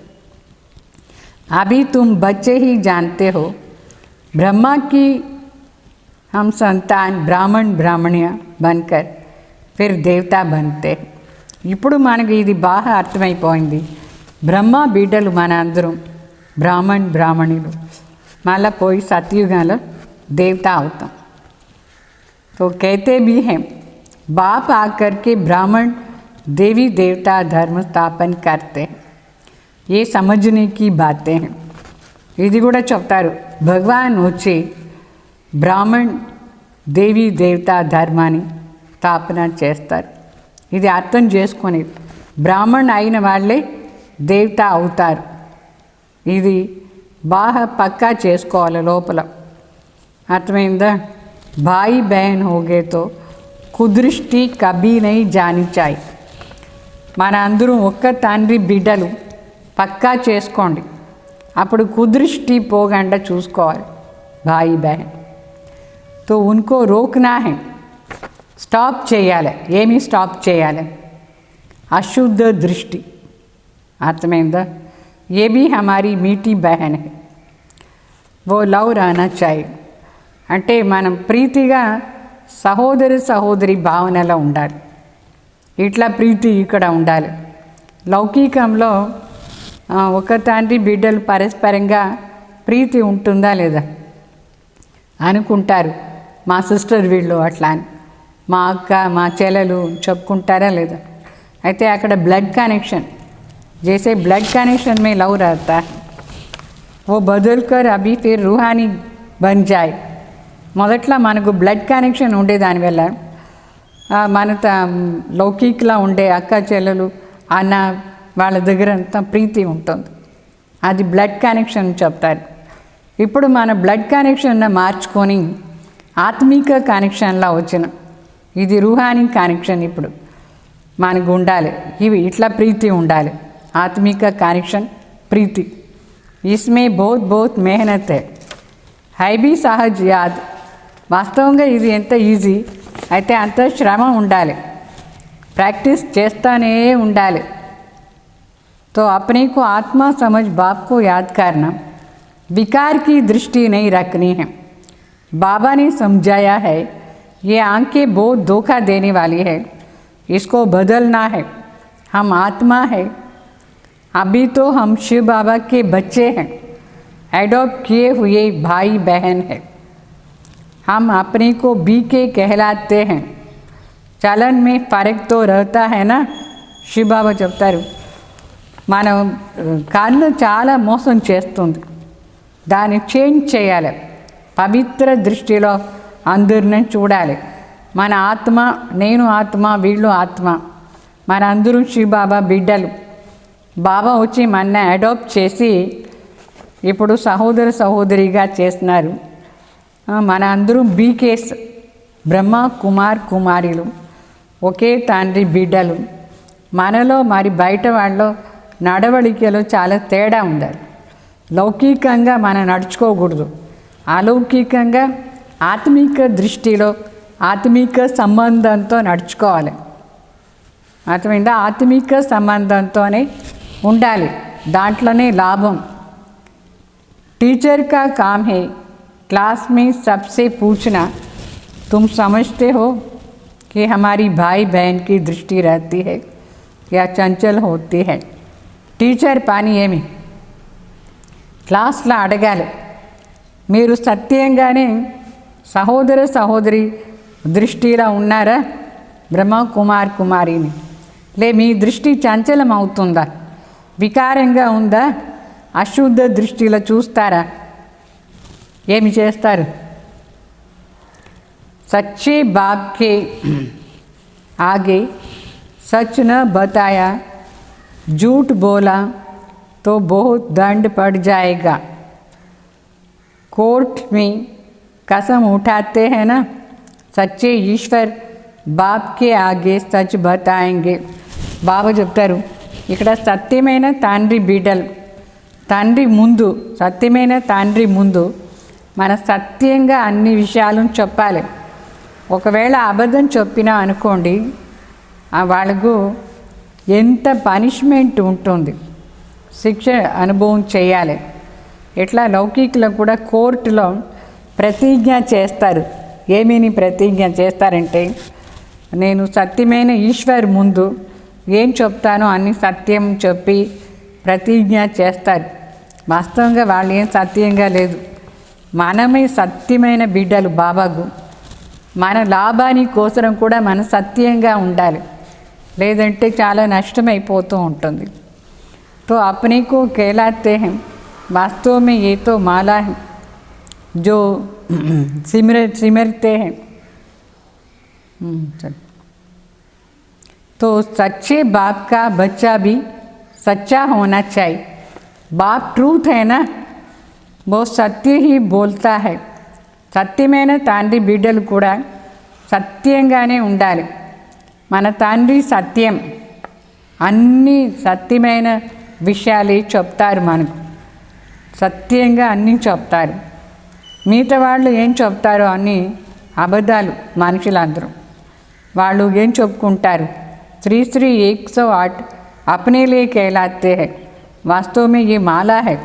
[SPEAKER 2] అభి తుమ్ బచ్చే హీ జాన్తే హో బ్రహ్మా की हम संतान ब्राह्मण ब्राह्मणिया बनकर फिर देवता बनते. ఇప్పుడు మనకి ఇది బాగా అర్థమైపోయింది. బ్రహ్మ బిడ్డలు మన అందరం బ్రాహ్మణులు, మళ్ళీ పోయి సత్యుగంలో దేవత అవుతాం. तो कहते भी हैं, बाप आकर के ब्राह्मण देवी देवता धर्म स्थापन करते हैं. ये समझने की बातें हैं. ఇది కూడా చెప్తారు, భగవాన్ వచ్చి బ్రాహ్మణ్ దేవి దేవతా ధర్మాన్ని స్థాపన చేస్తారు. ఇది అర్థం చేసుకొని బ్రాహ్మణ్ అయిన వాళ్ళే దేవత అవుతారు. ఇది బాగా పక్కా చేసుకోవాలి లోపల. అర్థమైందా? भाई बहन हो गए तो కుదృష్టి కభీ నహీ జానీ చాయి. మన అందరూ ఒక్క తండ్రి బిడ్డలు పక్కా చేసుకోండి, అప్పుడు కుదృష్టి పోగండా చూసుకోవాలి. భాయి బహన్ తో ఉన్కో రోక్నా హై, స్టాప్ చేయాలి. ఏమి స్టాప్ చేయాలి? అశుద్ధ దృష్టి. అర్థమైందా? ఏ భీ హమారీ మీఠీ బహన్ హై, वो లవ్ रहना चाहिए. అంటే మనం ప్రీతిగా సహోదరి సహోదరి భావనలో ఉండాలి. ఇట్లా ప్రీతి ఇక్కడ ఉండాలి. లౌకికంలో ఒక తండ్రి బిడ్డలు పరస్పరంగా ప్రీతి ఉంటుందా లేదా అనుకుంటారు. మా సిస్టర్ వీళ్ళు అట్లా అని, మా అక్క మా చెల్లెలు చెప్పుకుంటారా లేదా? అయితే అక్కడ బ్లడ్ కనెక్షన్ जैसे ब्लड कनेक्शन में लव रहता है, वो बदल कर अभी फिर रूहानी बन जाए. మొదట్లో మనకు బ్లడ్ కనెక్షన్ ఉండే దానివల్ల మన లౌకికలా ఉండే అక్క చెల్లెలు అన్న వాళ్ళ దగ్గర అంతా ప్రీతి ఉంటుంది. అది బ్లడ్ కనెక్షన్ చెప్తారు. ఇప్పుడు మన బ్లడ్ కనెక్షన్ మార్చుకొని ఆత్మిక కనెక్షన్లా వచ్చిన ఇది రూహానీ కనెక్షన్ ఇప్పుడు మనకు ఉండాలి. ఇవి ఇట్లా ప్రీతి ఉండాలి. ఆత్మిక కనెక్షన్ ప్రీతి. इसमें बहुत बहुत मेहनत है भी सहज याद. వాస్తవంగా ఇది ఎంత ఈజీ అయితే అంత శ్రమ ఉండాలి, ప్రాక్టీస్ చేస్తానే ఉండాలి. तो अपने को आत्मा समझ बाप को याद करना, विकार की दृष्टि नहीं रखनी है. बाबा ने समझाया है ये आंखें बहुत धोखा देने वाली है, इसको बदलना है। हम आत्मा है, अभी तो हम शिव बाबा के बच्चे हैं, एडॉप्ट किए हुए भाई बहन हैं। हम अपने को बीके कहलाते हैं। चलन में फ़र्क तो रहता है ना। शिव बाबा చెప్తారు మన కన్ను చాలా మోసం చేస్తుంది, దాన్ని చేంజ్ చేయాలి, పవిత్ర దృష్టిలో అందరిని చూడాలి. మన ఆత్మ, నేను ఆత్మ, వీళ్ళు ఆత్మ, మన అందరూ శివ బాబా బిడ్డలు. బాబా వచ్చి మన అడాప్ట్ చేసి ఇప్పుడు సహోదర సహోదరిగా చేస్తున్నారు. మన అందరూ బీకేస్, బ్రహ్మ కుమార్ కుమారులు, ఒకే తండ్రి బిడ్డలు. మనలో మరి బయట వాళ్ళలో నడవడికలో చాలా తేడా ఉండాలి. లౌకికంగా మనం నడుచుకోకూడదు, అలౌకికంగా ఆత్మిక దృష్టిలో ఆత్మిక సంబంధంతో నడుచుకోవాలి. అర్థమైందా? ఆత్మిక సంబంధంతోనే ఉండాలి, దాంట్లోనే లాభం. टीचर का काम है क्लास में सबसे पूछना, तुम समझते हो कि हमारी भाई बहन की दृष्टि रहती है या चंचल होती है? టీచర్ పని ఏమి? క్లాస్లో అడగాలి, మీరు సత్యంగానే సహోదర సహోదరి దృష్టిలో ఉన్నారా? బ్రహ్మ కుమార్ కుమారిని లే, మీ దృష్టి చంచలం అవుతుందా, వికారంగా ఉందా, అశుద్ధ దృష్టిలో చూస్తారా? ఏమి చేస్తారు? सच्चे बाप के आगे सच न बताया, झूठ बोला तो बहुत दंड पड़ जाएगा. कोर्ट में कसम उठाते हैं ना, सच्चे ईश्वर बाप के आगे सच बताएंगे. బాబా చెప్తారు ఇక్కడ సత్యమైన తండ్రి బిడ్డలు, తండ్రి ముందు, సత్యమైన తండ్రి ముందు మన సత్యంగా అన్ని విషయాలను చెప్పాలి. ఒకవేళ అబద్ధం చెప్పినా అనుకోండి, వాళ్ళకు ఎంత పనిష్మెంట్ ఉంటుంది, శిక్ష అనుభవం చేయాలి. ఇట్లా లౌకికులు కూడా కోర్టులో ప్రతిజ్ఞ చేస్తారు. ఏమని ప్రతిజ్ఞ చేస్తారంటే, నేను సత్యమైన ఈశ్వర్ ముందు ఏం చెప్తానో అన్ని సత్యం చెప్పి ప్రతిజ్ఞ చేస్తారు. వాస్తవంగా వాళ్ళు ఏం సత్యంగా లేదు, మనమే సత్యమైన బిడ్డలు బాబాకు. మన లాభాని కోసం కూడా మనం సత్యంగా ఉండాలి, లేదంటే చాలా నష్టమైపోతూ ఉంటుంది. तो अपने को कहलाते हैं, वास्तव में ये तो माला है जो सिमरते हैं. तो सच्चे बाप का बच्चा भी सच्चा होना चाहिए. बाप ट्रूथ है ना, वो सत्य ही बोलता है. సత్యమైన తండ్రి బిడ్డలు కూడా సత్యంగానే ఉండాలి. మన తండ్రి సత్యం, అన్ని సత్యమైన విషయాలే చెప్తారు మనకు, సత్యంగా అన్నీ చెప్తారు. మిగతా వాళ్ళు ఏం చెప్తారో అన్నీ అబద్ధాలు. మనుషులందరూ వాళ్ళు ఏం చెప్పుకుంటారు, श्री श्री 108 अपने लिए कहलाते हैं. वास्तव में ये माला है.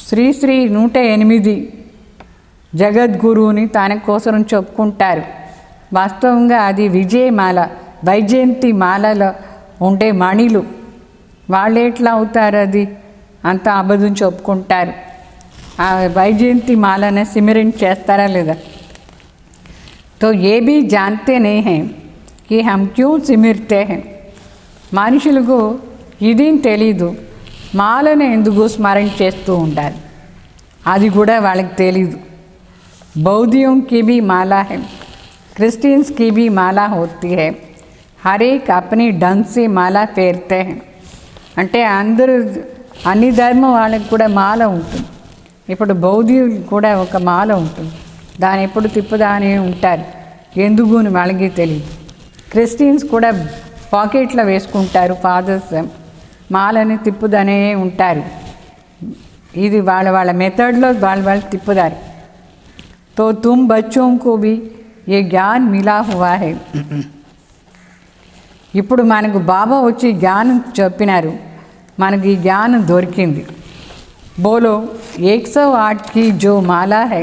[SPEAKER 2] श्री श्री 108 జగద్గురువుని తన కోసం చెప్పుకుంటారు. వాస్తవంగా అది విజయమాల, వైజయంతి మాలలో ఉండే మణిలు. వాళ్ళు ఎట్లా అవుతారు? అది అంత అబద్ధం చెప్పుకుంటారు. ఆ వైజయంతి మాలను సిమరన్ చేస్తారా లేదా? तो ये भी जानते नहीं हैं कि हम क्यों सिमरते हैं. మనుషులకు ఇది తెలీదు, మాలను ఎందుకు స్మరణ చేస్తూ ఉండాలి, అది కూడా వాళ్ళకి తెలీదు. बौद्धियों की भी माला है, क्रिश्चियंस की भी माला होती है. हर एक अपने ढंग से माला फेरते हैं. అంటే అందరూ అన్ని ధర్మం వాళ్ళకి కూడా మాల ఉంటుంది. ఇప్పుడు బౌద్ధులు కూడా ఒక మాల ఉంటుంది, దాని ఎప్పుడు తిప్పుదానే ఉంటారు, ఎందుకు అని వాళ్ళకి తెలియదు. క్రిస్టియన్స్ కూడా పాకెట్లో వేసుకుంటారు, ఫాదర్స్ మాలని తిప్పుదనే ఉంటారు. ఇది వాళ్ళ వాళ్ళ మెథడ్లో వాళ్ళు తిప్పుదారు. तो तुम बच्चों को भी ये ज्ञान मिला हुआ है. ఇప్పుడు మనకు బాబా వచ్చి జ్ఞానం చెప్పినారు, మనకి ఈ జ్ఞానం దొరికింది. बोलो 108 की जो माला है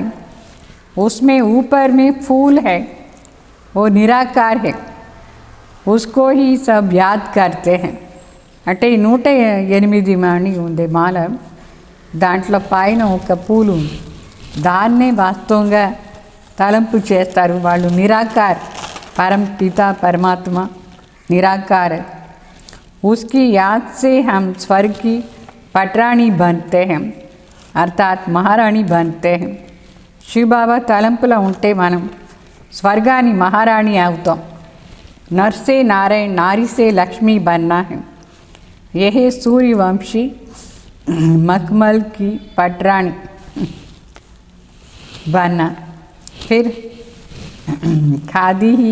[SPEAKER 2] उसमें ऊपर में फूल है, वो निराकार है, उसको ही सब याद करते हैं. అంటే 108 మణి ఉంది మాల, దాంట్లో పైన ఒక పూలు ఉంది, దాన్నే వాస్తవంగా తలంపు చేస్తారు వాళ్ళు. నిరాకార్ परम पिता परमात्मा निराकार है, उसकी याद से हम स्वर्ग की पटरानी बनते हैं, अर्थात महारानी बनते हैं. शिव बाबा तलंपुला ఉంటే మనం स्वर्गानी महारानी అవుతాం. नर से नारायण, नारी से लक्ष्मी बनना है. यह सूर्यवंशी मखमल की पटरानी बनना, फिर ఖాదీ హీ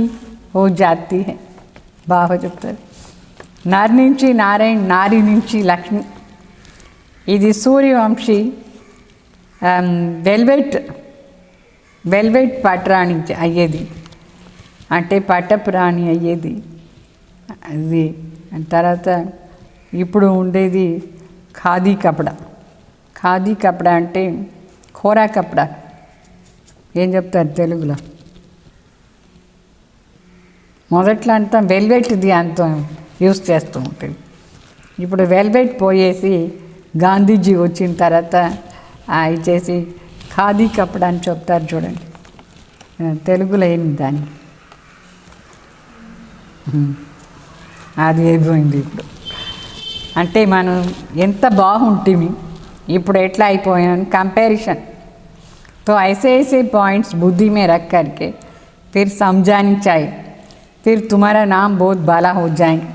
[SPEAKER 2] హో జాతి హై. బాబా చెప్తారు నర్ నుంచి నారాయణ, నారి నుంచి లక్ష్మి. ఇది సూర్యవంశీ వెల్వెట్ పట్రాణి అయ్యేది, అంటే పట్టపురాణి అయ్యేది అది. తర్వాత ఇప్పుడు ఉండేది ఖాదీ కపడా. ఖాదీ కపడా అంటే కోరా కపడా. ఏం చెప్తారు తెలుగులో? మొదట్లో అంతా వెల్వెట్ది అంతా యూస్ చేస్తూ ఉంటుంది. ఇప్పుడు వెల్వెట్ పోయేసి గాంధీజీ వచ్చిన తర్వాత ఇచ్చేసి ఖాదీ కపడా అని చెప్తారు చూడండి. తెలుగులో ఏంటి దాన్ని, అది అయిపోయింది ఇప్పుడు. అంటే మనం ఎంత బాగుంటుంది, ఇప్పుడు ఎట్లా అయిపోయాం కంపారిజన్. तो ऐसे ऐसे पॉइंट्स बुद्धि में रख करके फिर समझानी चाहिए, फिर तुम्हारा नाम बहुत बाला हो जाएंगे.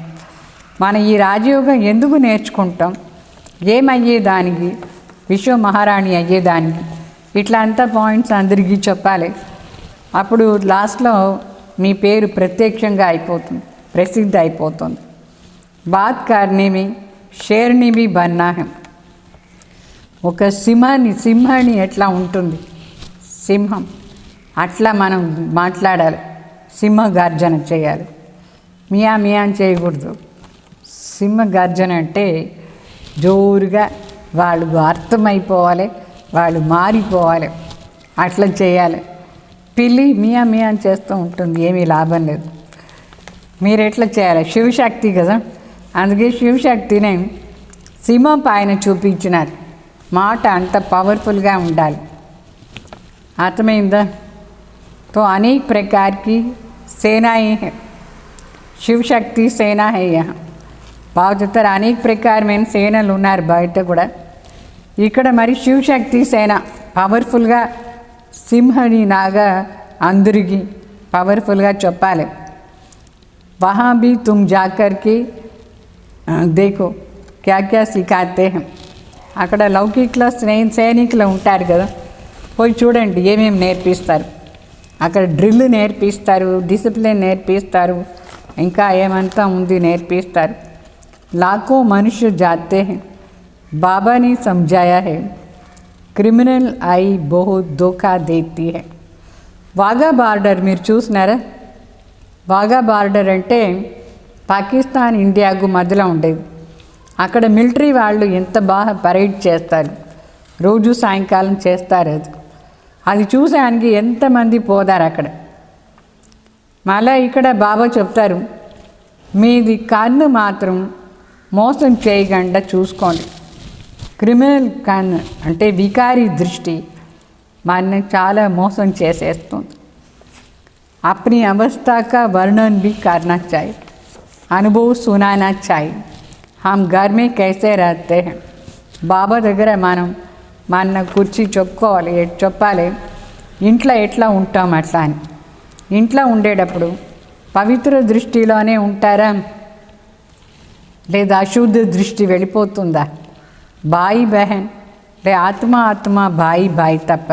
[SPEAKER 2] మన ఈ రాజయోగం ఎందుకు నేర్చుకుంటాం, ఏమయ్యేదానికి, విశ్వ మహారాణి అయ్యేదానికి, ఇట్లా అంతా పాయింట్స్ అందరికీ చెప్పాలి. అప్పుడు లాస్ట్లో మీ పేరు ప్రత్యక్షంగా అయిపోతుంది, ప్రసిద్ధి అయిపోతుంది. బాత్ కర్నే మే షేర్ని బి బన్నా హై. ఒక సింహాన్ని ఎట్లా ఉంటుంది, సింహం అట్లా మనం మాట్లాడాలి, సింహ గర్జన చేయాలి. మియా మియా అని చేయకూడదు. సింహ గర్జన అంటే జోరుగా వాళ్ళు అర్థమైపోవాలి, వాళ్ళు మారిపోవాలి, అట్లా చేయాలి. పిల్లి మియా మియా అని చేస్తూ ఉంటుంది, ఏమీ లాభం లేదు. మీరు ఎట్లా చేయాలి, శివశక్తి కదా, అందుకే శివశక్తిని సింహం పైన చూపించినారు. మాట అంత పవర్ఫుల్గా ఉండాలి, అర్థమైందా? तो अनेक प्रकार की सेनाएं हैं, शिव शक्ति सेना है यहाँ. బాగా చెప్తారు, అనేక ప్రకారమైన సేనలు ఉన్నారు బయట కూడా. ఇక్కడ మరి శివశక్తి సేన పవర్ఫుల్గా సింహని నాగా అందరికీ పవర్ఫుల్గా చెప్పాలి. वहाँ भी तुम जाकर के देखो क्या क्या सिखाते हैं. అక్కడ లౌకిక్లో సైనికులు ఉంటారు కదా, పోయి చూడండి ఏమేమి నేర్పిస్తారు. అక్కడ డ్రిల్ నేర్పిస్తారు, డిసిప్లిన్ నేర్పిస్తారు, ఇంకా ఏమంతా ఉంది నేర్పిస్తారు. लाखों मनुष्य जाते हैं, बाबा ने समझाया है क्रिमिनल आई बहुत धोखा देती है. వాఘా బార్డర్ మీరు చూసినారా? వాఘా బార్డర్ అంటే పాకిస్తాన్ ఇండియాకు మధ్యలో ఉండేది. అక్కడ మిలిటరీ వాళ్ళు ఎంత బాగా పరేడ్ చేస్తారు, రోజు సాయంకాలం చేస్తారు. అది చూసానికి ఎంతమంది పోదారు అక్కడ. మళ్ళీ ఇక్కడ బాబా చెప్తారు, మీది కన్ను మాత్రం మోసం చేయకుండా చూసుకోండి. క్రిమినల్ కన్ను అంటే వికారి దృష్టి మన చాలా మోసం చేసేస్తుంది. अपनी अवस्था का वर्णन भी करना चाहिए, अनुभव सुनाना चाहिए. हम घर में कैसे रहते हैं, బాబా దగ్గర మనం మన కూర్చి చెప్పుకోవాలి, చెప్పాలి ఇంట్లో ఎట్లా ఉంటాం అట్లా అని. ఇంట్లో ఉండేటప్పుడు పవిత్ర దృష్టిలోనే ఉంటారా, లేదా అశుద్ధ దృష్టి వెళ్ళిపోతుందా? బాయి బహన్ లే ఆత్మ బాయి తప్ప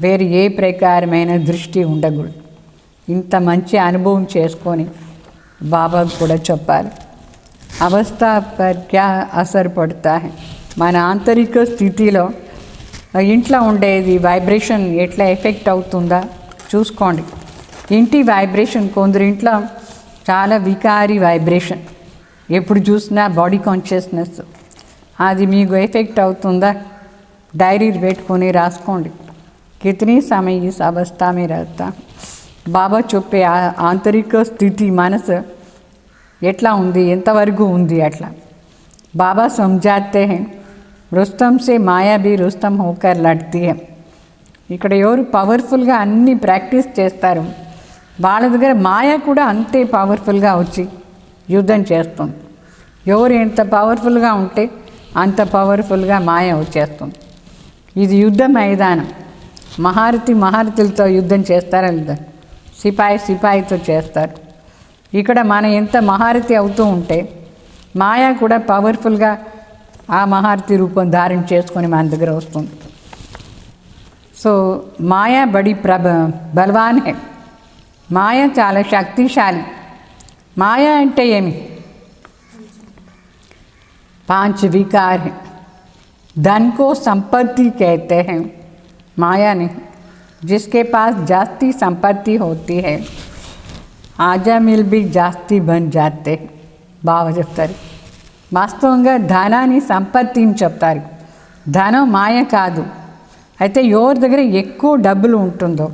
[SPEAKER 2] వేరు ఏ ప్రకారమైన దృష్టి ఉండకూడదు. ఇంత మంచి అనుభవం చేసుకొని బాబాకు కూడా చెప్పాలి. అవస్థ పర్ క్యా అసర్ పడతా హై, మన ఆంతరిక స్థితిలో ఇంట్లో ఉండేది వైబ్రేషన్ ఎట్లా ఎఫెక్ట్ అవుతుందా చూసుకోండి. ఇంటి వైబ్రేషన్ కొందరు ఇంట్లో చాలా వికారి వైబ్రేషన్, ఎప్పుడు చూసినా బాడీ కాన్షియస్నెస్, అది మీకు ఎఫెక్ట్ అవుతుందా? డైరీ పెట్టుకొని రాసుకోండి. कितनी समय इस अवस्था में रहता. బాబా చెప్పే ఆంతరిక స్థితి మనసు ఎట్లా ఉంది, ఎంతవరకు ఉంది అట్లా బాబా समझाते हैं. रुस्तम से माया भी रुस्तम होकर लड़ती है. ఇక్కడ ఎవరు పవర్ఫుల్గా అన్నీ ప్రాక్టీస్ చేస్తారు వాళ్ళ దగ్గర మాయ కూడా అంతే పవర్ఫుల్గా వచ్చి యుద్ధం చేస్తుంది. ఎవరు ఎంత పవర్ఫుల్గా ఉంటే అంత పవర్ఫుల్గా మాయ వచ్చేస్తుంది. ఇది యుద్ధ మైదానం. మహారథులతో యుద్ధం చేస్తారా లేదా? సిపాయితో చేస్తారు. ఇక్కడ మనం ఎంత మహారథి అవుతూ ఉంటే మాయ కూడా పవర్ఫుల్గా ఆ మహారథి రూపం ధారణ చేసుకొని మన దగ్గర వస్తుంది. సో మాయా బడి బలవాన్ హై. మాయ చాలా శక్తిశాలి. మాయ అంటే ఏమి? 5 विकार हैं. धन को संपत्ति कहते हैं. माया नहीं. जिसके पास जास्ती संपत्ति होती है आजा मिल भी जास्ती बन जाते हैं. బాగా చెప్తారు. వాస్తవంగా ధనాన్ని సంపత్తిని చెప్తారు. ధనం మాయ కాదు. అయితే ఎవరి దగ్గర ఎక్కువ డబ్బులు ఉంటుందో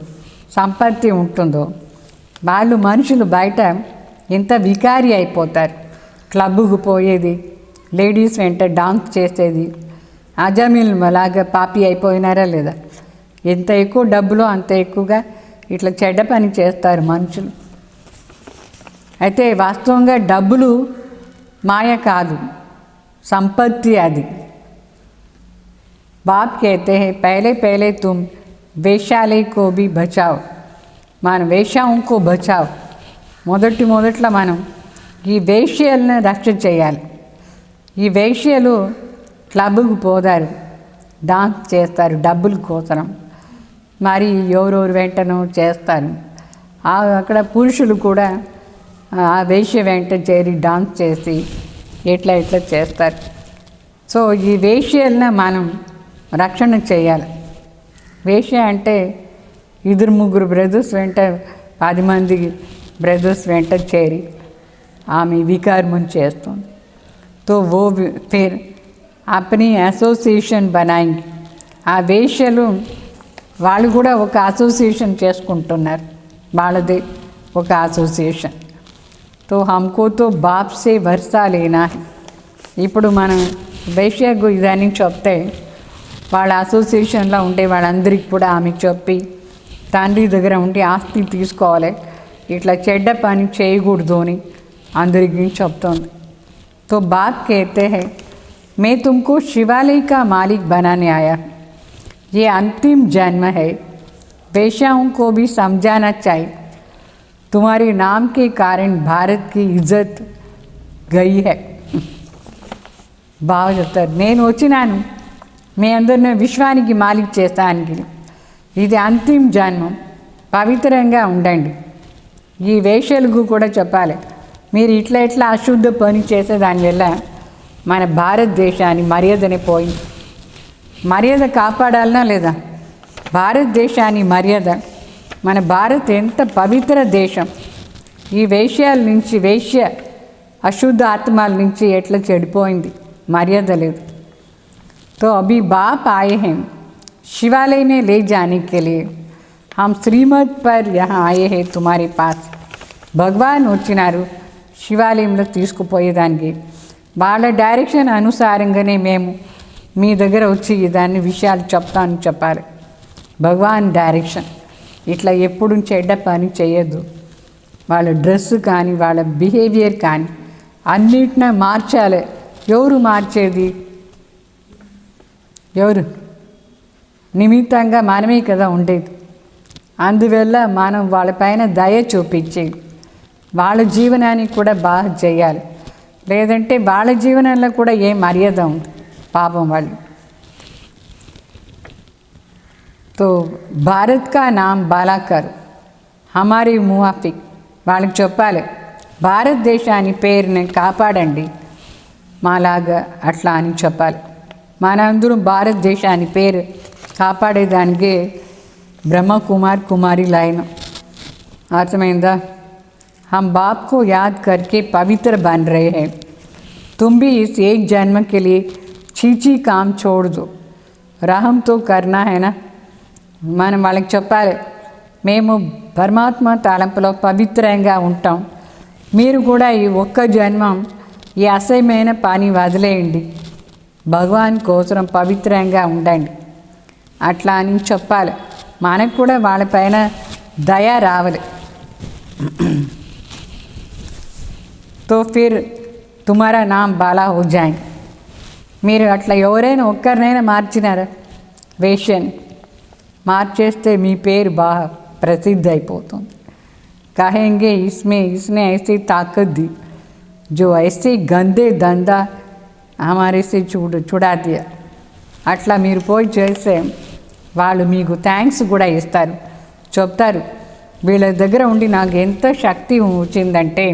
[SPEAKER 2] సంపత్తి ఉంటుందో వాళ్ళు మనుషులు బయట ఎంత వికారి అయిపోతారు. క్లబ్కు పోయేది, లేడీస్ వెంట డాన్స్ చేసేది, అజామీలు అలాగా పాపి అయిపోయినారా లేదా? ఎంత ఎక్కువ డబ్బులో అంత ఎక్కువగా ఇట్లా చెడ్డ పని చేస్తారు మనుషులు. అయితే వాస్తవంగా డబ్బులు మాయ కాదు, సంపత్తి అది. बाप कहते हैं पहले पहले तुम వేశ్యాలయ को भी बचाओ. మనం వేశ్యాओं को बचाओ. మొదట్లో మనం ఈ వేశ్యలను రక్షణ చేయాలి. ఈ వేశ్యలు క్లబ్కు పోతారు, డాన్స్ చేస్తారు డబ్బుల కోసం, మరి ఎవరెవరు వెంటనో చేస్తారు. అక్కడ పురుషులు కూడా ఆ వేశ్య వెంట చేరి డాన్స్ చేసి ఎట్లా చేస్తారు. సో ఈ వేశ్యలను మనం రక్షణ చేయాలి. వేశ్య అంటే 2-3 బ్రదర్స్ వెంట 10 మంది బ్రదర్స్ వెంట చేరి ఆమె వికారం చేస్తుంది. तो वो फिर अपनी అసోసియేషన్ बनाएंगे. ఆ వేశ్యలు వాళ్ళు కూడా ఒక అసోసియేషన్ చేసుకుంటున్నారు, వాళ్ళది ఒక అసోసియేషన్. तो हमको तो बाप से वर्षा लेना है. ఇప్పుడు మనం వేశ్యకు ఇదని చెప్తే వాళ్ళ అసోసియేషన్లో ఉండే వాళ్ళందరికీ కూడా ఆమెకు చెప్పి తండ్రి దగ్గర ఉండి ఆస్తి తీసుకోవాలి, ఇట్లా చెడ్డ పని చేయకూడదు అని అందరికీ చెప్తుంది. तो बाप कहते हैं मैं तुमको शिवालय का मालिक बनाने आया. ये अंतिम जन्म है. वेश्याओं को भी समझाना चाहिए. तुम्हारे नाम के कारण भारत की इज्जत गई है. బాగా చెప్తారు. నేను వచ్చినాను మీ అందరిని విశ్వానికి మాలిక్ చేస్తానికి. ఇది అంతిమ జన్మం, పవిత్రంగా ఉండండి. ఈ వేశ్యలకు కూడా చెప్పాలి, మీరు ఇట్లా అశుద్ధ పని చేసే దానివల్ల మన భారతదేశాన్ని మర్యాదనే పోయింది. మర్యాద కాపాడాలనా లేదా? భారతదేశాన్ని మర్యాద, మన భారత్ ఎంత పవిత్ర దేశం. ఈ వేశ్యాల నుంచి, వేశ్య అశుద్ధ ఆత్మల నుంచి ఎట్లా చెడిపోయింది, मर्यादा ले. तो अभी बाप आए हैं शिवालय में ले जाने के लिए. हम श्रीमत पर यहाँ आए हैं तुम्हारे पास. भगवान వచ్చినారు శివాలయంలో తీసుకుపోయేదానికి. వాళ్ళ డైరెక్షన్ అనుసారంగానే మేము మీ దగ్గర వచ్చి దాన్ని విషయాలు చెప్తాను చెప్పాలి. భగవాన్ డైరెక్షన్. ఇట్లా ఎప్పుడు చెడ్డ పని చేయొద్దు. వాళ్ళ డ్రెస్ కానీ వాళ్ళ బిహేవియర్ కానీ అన్నిటినీ మార్చాలి. ఎవరు మార్చేది? ఎవరు? నిమిత్తంగా మనమే కదా ఉండేది. అందువల్ల మనం వాళ్ళపైన దయ చూపించి వాళ్ళ జీవనాన్ని కూడా బాగా చేయాలి. లేదంటే వాళ్ళ జీవనంలో కూడా ఏ మర్యాద ఉంది పాపం వాళ్ళు. तो भारत का नाम बाला कर हमारे मुआफिक. వాళ్ళకి చెప్పాలి భారతదేశాన్ని పేరుని కాపాడండి మాలాగా అట్లా అని చెప్పాలి. మనందరం భారతదేశాన్ని పేరు కాపాడేదానికి ब्रह्मा कुमारी लाइन. अर्थమైందా? हम बाप को याद करके पवित्र बन रहे हैं. तुम भी इस एक जन्म के लिए चीची काम छोड़ दो. रहम तो करना है ना. మనం వాళ్ళకి చెప్పాలి, మేము పరమాత్మ తలంపులో పవిత్రంగా ఉంటాం, మీరు కూడా ఈ ఒక్క జన్మం ఈ అసహ్యమైన పని వదిలేయండి, భగవాన్ కోసం పవిత్రంగా ఉండండి అట్లా అని చెప్పాలి. మనకు కూడా వాళ్ళపైన దయ రావాలి. తో ఫిర్ తుమారా నామ్ బాలా హో జాయేంగే. మీరు అట్లా ఎవరైనా ఒక్కరినైనా మార్చినారా, వేష్యని మార్చేస్తే మీ పేరు బాగా ప్రసిద్ధి అయిపోతుంది. కహేంగే इसने ऐसी ताकत दी जो ऐसे गंदे धंधा हमारे से छुड़ा दिया. అట్లా మీరు పోయి చేస్తే వాళ్ళు మీకు థ్యాంక్స్ కూడా ఇస్తారు, చెప్తారు వీళ్ళ దగ్గర ఉండి నాకు ఎంత శక్తి వచ్చిందంటే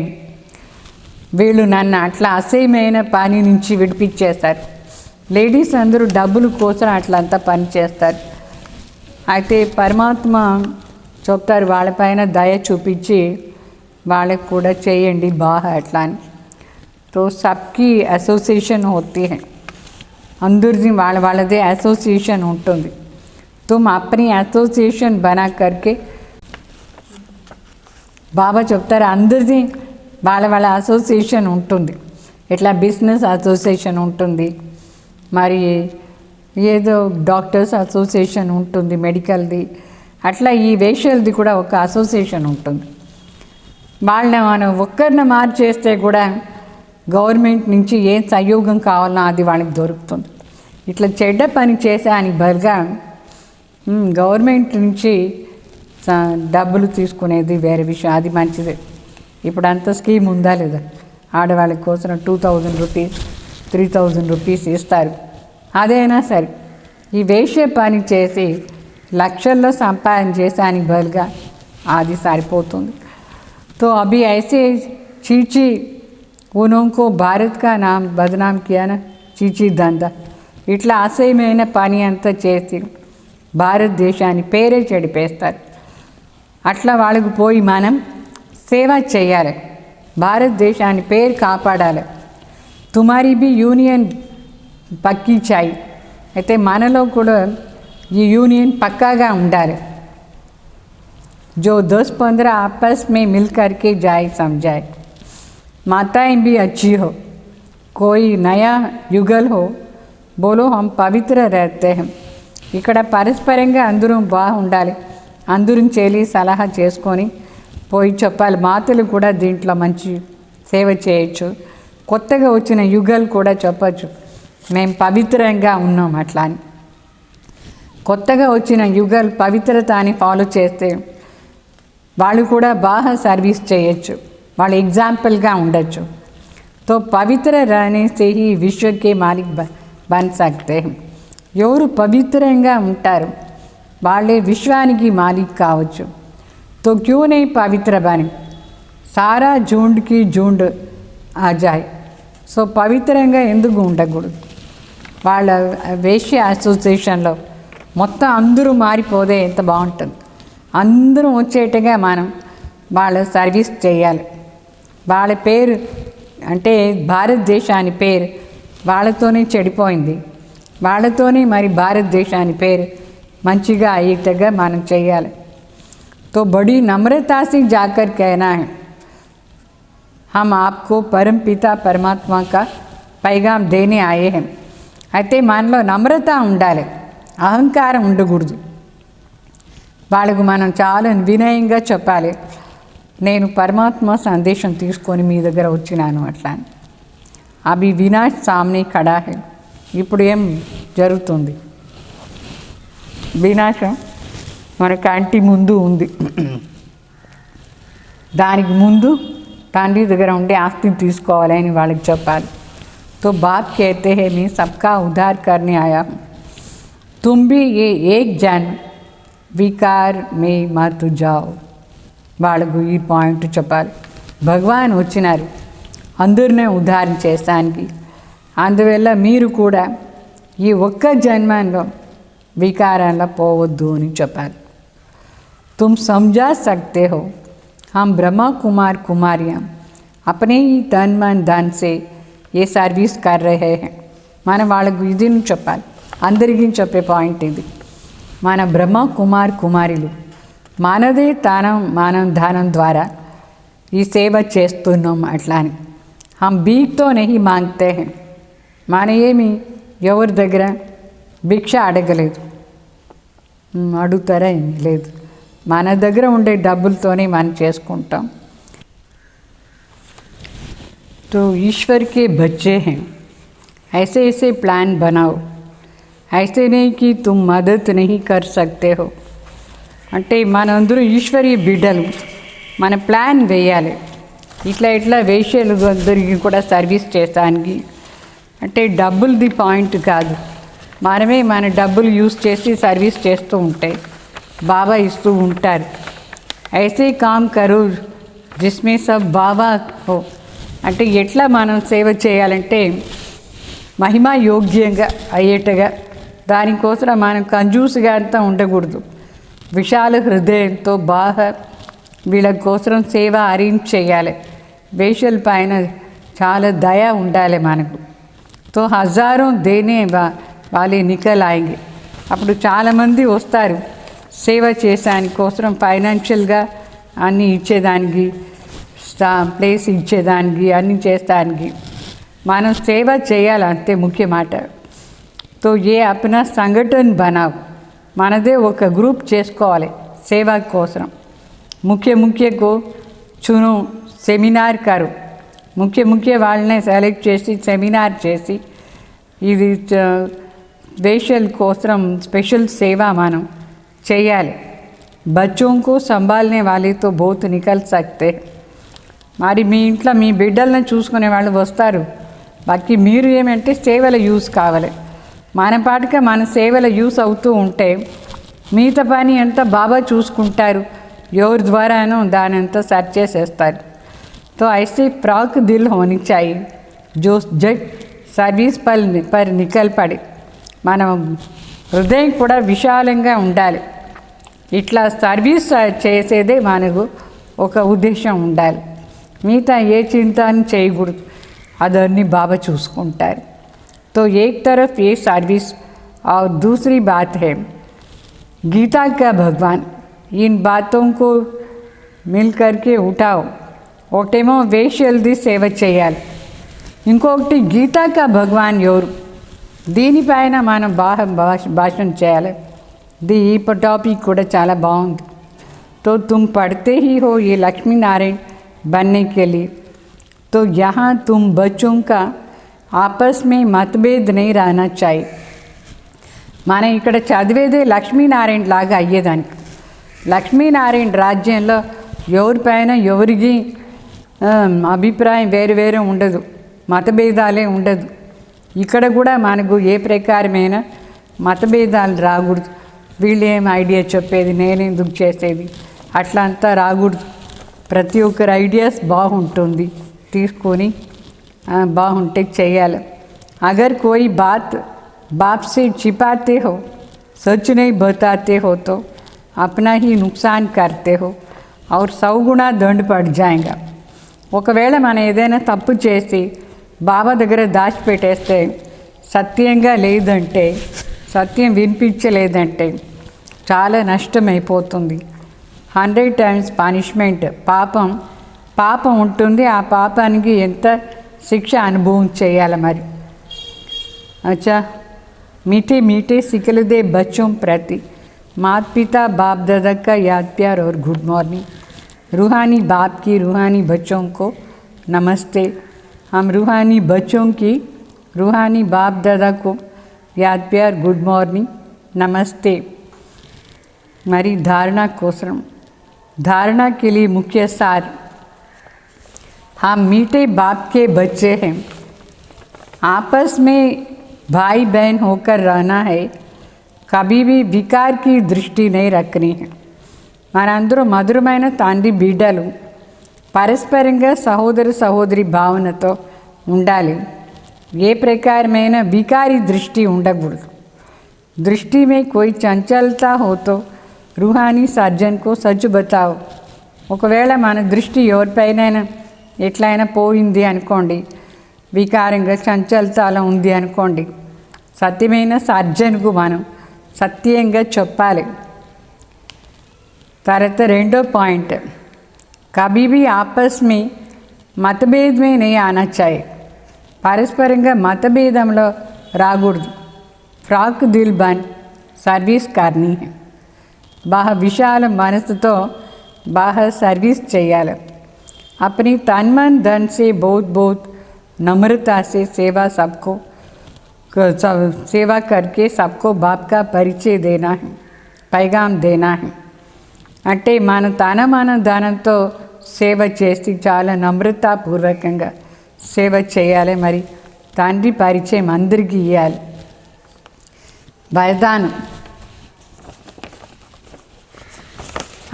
[SPEAKER 2] వీళ్ళు నన్ను అట్లా అసహ్యమైన పని నుంచి విడిపించేస్తారు. లేడీస్ అందరూ డబ్బుల కోసం అట్లా అంతా పని చేస్తారు. అయితే పరమాత్మ చెప్తారు వాళ్ళపైన దయ చూపించి వాళ్ళకి కూడా చేయండి బాగా అట్లా అని. తో సబ్కి అసోసియేషన్ होती है, అందరిది వాళ్ళదే అసోసియేషన్ ఉంటుంది. తుమ్ అప్ని అసోసియేషన్ బనా కర్కే, బాబా చెప్తారు అందరిది వాళ్ళ అసోసియేషన్ ఉంటుంది. ఇట్లా బిజినెస్ అసోసియేషన్ ఉంటుంది, మరి ఏదో డాక్టర్స్ అసోసియేషన్ ఉంటుంది, మెడికల్ది, అట్లా ఈ వేషల్ది కూడా ఒక అసోసియేషన్ ఉంటుంది. వాళ్ళని మనం ఒక్కరిని మార్చేస్తే కూడా గవర్నమెంట్ నుంచి ఏ సహయోగం కావాలన్నా అది వాళ్ళకి దొరుకుతుంది. ఇట్లా చెడ్డ పని చేసే అని బదులుగా గవర్నమెంట్ నుంచి డబ్బులు తీసుకునేది వేరే విషయం, అది మంచిదే. ఇప్పుడు అంత స్కీమ్ ఉందా లేదా, ఆడవాళ్ళ కోసం 2000 రూపీస్ 3000 రూపీస్ ఇస్తారు. అదైనా సరే ఈ వేషే పని చేసి లక్షల్లో సంపాదన చేసానికి బదులుగా అది సరిపోతుంది. तो अभी ऐसे चीची उनको भारत का नाम बदनाम किया ना, చీచీ దందా, ఇట్లా అసహ్యమైన పని అంతా చేసి భారతదేశాన్ని పేరే చెడిపేస్తారు. అట్లా వాళ్ళకు పోయి మనం సేవ చేయాలి, భారతదేశాన్ని పేరు కాపాడాలి. తుమారీ బి యూనియన్ పక్కీ చాయి, అయితే మనలో కూడా ఈ యూనియన్ పక్కాగా ఉండాలి. जो 10-15 आपस में मिल कर के जाए समझाए, माताएं भी अच्छी हो, कोई नया युगल हो, बोलो हम पवित्र रहते हैं. ఇక్కడ పరస్పరంగా అందరూ బాగుండాలి, అందరూ చేలి సలహా చేసుకొని పోయి చెప్పాలి. మాతలు కూడా దీంట్లో మంచి సేవ చేయొచ్చు, కొత్తగా వచ్చిన యుగలు కూడా చెప్పచ్చు మేము పవిత్రంగా ఉన్నాం అట్లా అని. కొత్తగా వచ్చిన యుగలు పవిత్రతని ఫాలో చేస్తే వాళ్ళు కూడా బాగా సర్వీస్ చేయొచ్చు, వాళ్ళు ఎగ్జాంపుల్గా ఉండొచ్చు. తో పవిత్ర रहने से ही विश्व के मालिक बन सकते हैं. ఎవరు పవిత్రంగా ఉంటారు వాళ్ళే విశ్వానికి మాలిక్ కావచ్చు. తో క్యూ నే పవిత్ర బని, సారా జూండ్కి జూండ్ ఆ జాయ్. సో పవిత్రంగా ఎందుకు ఉండకూడదు, వాళ్ళ వేశ్య అసోసియేషన్లో మొత్తం అందరూ మారిపోతే ఎంత బాగుంటుంది. అందరూ వచ్చేట్టుగా మనం వాళ్ళ సర్వీస్ చేయాలి. వాళ్ళ పేరు అంటే భారతదేశాని పేరు వాళ్ళతోనే చెడిపోయింది, వాళ్ళతోనే మరి భారతదేశాని పేరు మంచిగా అయ్యేట్టుగా మనం చేయాలి. తో బड़ी नम्रता से जाकर कहना है हम आपको परम पिता परमात्मा का पैगाम देने आए हैं. అయితే మనలో నమ్రత ఉండాలి, అహంకారం ఉండకూడదు. వాళ్ళకు మనం చాలా వినయంగా చెప్పాలి, నేను పరమాత్మ సందేశం తీసుకొని మీ దగ్గర వచ్చినాను అట్లా అని. అవి వినాష్ సామ్నే ఖడా హై. ఇప్పుడు ఏం జరుగుతుంది, వినాశం మన కంటి ముందు ఉంది. దానికి ముందు తండ్రి దగ్గర ఉండే ఆస్తిని తీసుకోవాలని వాళ్ళకి చెప్పాలి. तो बाप कहते हैं मैं सबका उद्धार करने आया हूँ, तुम भी ये एक जन विकार में मत जाओ. వాళ్ళకు ఈ పాయింట్ చెప్పాలి. భగవాన్ వచ్చినారు అందరినీ ఉద్ధారణ చేస్తానికి, అందువల్ల మీరు కూడా ఈ ఒక్క జన్మంలో వికారంలో పోవద్దు అని చెప్పాలి. तुम समझा सकते हो हम ब्रह्मा कुमार कुमारियाँ अपने ही तन मन धन से ఏ సర్వీస్ కర్ రహే హై. మనం వాళ్ళకు ఇది చెప్పాలి, అందరికీ చెప్పే పాయింట్ ఇది. మన బ్రహ్మ కుమార్ కుమారులు మనదే మనం దానం ద్వారా ఈ సేవ చేస్తున్నాం. అట్లా అని హమ్ భీక్తో నహీ మాంగ్తే హై. మన ఏమి ఎవరి దగ్గర భిక్ష అడగలేదు, అడుగుతారా ఏమి లేదు. మన దగ్గర ఉండే డబ్బులతోనే మనం చేసుకుంటాం. तो ईश्वर के बच्चे हैं, ऐसे ऐसे प्लान बनाओ, ऐसे नहीं कि तुम मदद नहीं कर सकते हो. అంటే మనందరూ ఈశ్వరీయ బిడ్డలు, మన ప్లాన్ వేయాలి. ఇట్లా వేషాలు అందరికీ కూడా సర్వీస్ చేస్తానికి. అంటే డబ్బులది పాయింట్ కాదు, మనమే మన డబ్బులు యూజ్ చేసి సర్వీస్ చేస్తూ ఉంటే బాబా ఇస్తూ ఉంటారు. ఐసే కామ్ కరో జిస్మే సబ్ బాబా హో. అంటే ఎట్లా మనం సేవ చేయాలంటే మహిమా యోగ్యంగా అయ్యేట్టుగా, దానికోసం మనం కంజూస్గా అంతా ఉండకూడదు. విశాల హృదయంతో బాగా వీళ్ళ కోసం సేవ అరేంజ్ చేయాలి. వేషల పైన చాలా దయ ఉండాలి మనకు. తో హజారం దేనే వాళ్ళే నికల్ ఆయంగే. అప్పుడు చాలామంది వస్తారు సేవ చేసాని కోసం, ఫైనాన్షియల్గా అన్నీ ఇచ్చేదానికి, ప్లేస్ ఇచ్చేదానికి, అన్నీ చేస్తానికి. మనం సేవ చేయాలి, అంతే ముఖ్య మాట. తో ఏ అప్నా సంఘటన బనావ్, మనదే ఒక గ్రూప్ చేసుకోవాలి సేవ కోసం. ముఖ్యకు చును సెమినార్ కరు, ముఖ్య వాళ్ళనే సెలెక్ట్ చేసి సెమినార్ చేసి ఇది వేషల్ కోసం స్పెషల్ సేవ మనం చేయాలి. బచ్చోంకు సంభాలనే వాళ్ళతో బోత్ నికల్ సక్తే. మరి మీ ఇంట్లో మీ బిడ్డలను చూసుకునే వాళ్ళు వస్తారు, బాకీ మీరు ఏమంటే సేవల యూస్ కావాలి. మన పాటుగా మన సేవల యూస్ అవుతూ ఉంటే మిగతా పని అంతా బాబా చూసుకుంటారు, ఎవరి ద్వారానో దాని అంతా సెర్చ్ చేసేస్తారు. తో ఐసే ఫ్రాక్ దిల్ హోని चाहिए जो जग సర్వీస్ పర్ నికల్ పడి. మనం హృదయం కూడా విశాలంగా ఉండాలి. ఇట్లా సర్వీస్ చేసేదే మనకు ఒక ఉద్దేశం ఉండాలి. మిగతా ఏ చింత అని చేయకూడదు, అదన్నీ బాబా చూసుకుంటారు. तो एक तरफ ये सर्विस और दूसरी बात है गीता का भगवान. इन बातों को मिल करके उठाओ. ఒకటేమో వేషల్ది సేవ చేయాలి, ఇంకొకటి గీతా కా భగవాన్ ఎవరు, దీనిపైన మనం భాషణ చేయాలి. ఈ టాపిక్ కూడా చాలా బాగుంది. तो तुम पढ़ते ही हो ये लक्ष्मी नारायण बनने के लिए, तो यहाँ तुम बच्चों का आपस में मतभेद नहीं रहना चाहिए. మనం ఇక్కడ చదివేదే లక్ష్మీనారాయణ లాగా అయ్యేదానికి. లక్ష్మీనారాయణ రాజ్యంలో ఎవరిపైన ఎవరికి అభిప్రాయం వేరు ఉండదు, మతభేదాలే ఉండదు. ఇక్కడ కూడా మనకు ఏ ప్రకారమైన మతభేదాలు రాకూడదు. వీళ్ళు ఏం ఐడియా చెప్పేది, నేనెందుకు చేసేది, అట్లా అంతా రాకూడదు. ప్రతి ఒక్కరి ఐడియాస్ బాగుంటుంది, తీసుకొని బాగుంటే చేయాలి. అగర్ కోయి बाप से छिपाते हो, सच नहीं बताते हो तो अपना ही नुकसान करते हो और 100 गुना दंड पड़ जाएगा. ఒకవేళ మనం ఏదైనా తప్పు చేసి బాబా దగ్గర దాచిపెట్టేస్తే, సత్యంగా లేదంటే, సత్యం వినిపించలేదంటే చాలా నష్టమైపోతుంది. 100 times పనిష్మెంట్, పాపం ఉంటుంది. ఆ పాపానికి ఎంత శిక్ష అనుభవం చేయాలి మరి. अच्छा, मीठे मीठे सिखलदे बच्चों प्रति माता पिता बाप दादा का याद प्यार और गुड मॉर्निंग. रूहानी बाप की रूहानी बच्चों को नमस्ते. हम रूहानी बच्चों की रूहानी बाप दादा को याद प्यार गुड मॉर्निंग नमस्ते. हमारी धारणा के लिए मुख्य सार, हम मीठे बाप के बच्चे हैं, आपस में भाई बहन होकर रहना है, कभी भी विकार की दृष्टि नहीं रखनी है. మనందరూ మధురమైన తండ్రి బిడ్డలు, పరస్పరంగా సహోదరి భావనతో ఉండాలి. ఏ ప్రకారమైన వికారి దృష్టి ఉండకూడదు. దృష్టి में कोई चंचलता हो तो रूहानी सर्जन को सच बताओ. ఒకవేళ మన దృష్టి ఎవరిపైనైనా ఎట్లయినా పోయింది అనుకోండి, వికారంగా చంచలత అలా ఉంది అనుకోండి, సత్యమైన సర్జన్కు మనం సత్యంగా చెప్పాలి. తర్వాత రెండో పాయింట్, కభీ భీ ఆపస్ మే मतभेद में नहीं आना चाहिए. పరస్పరంగా మతభేదంలో రాకూడదు. ఫ్రాక్ దిల్ బన్ సర్వీస్ కార్నీ है. బాగా విశాల మనసుతో బాగా సర్వీస్ చేయాలి. अपनी तन मन धन से बहुत बहुत नम्रता से सेवा करके सबको बाप का परिचय देना है, पैगाम देना है. అంటే మన తన మన ధనంతో సేవ చేసి చాలా నమ్రతాపూర్వకంగా సేవ చేయాలి. మరి తండ్రి పరిచయం అందరికీ ఇవ్వాలి. वरदान,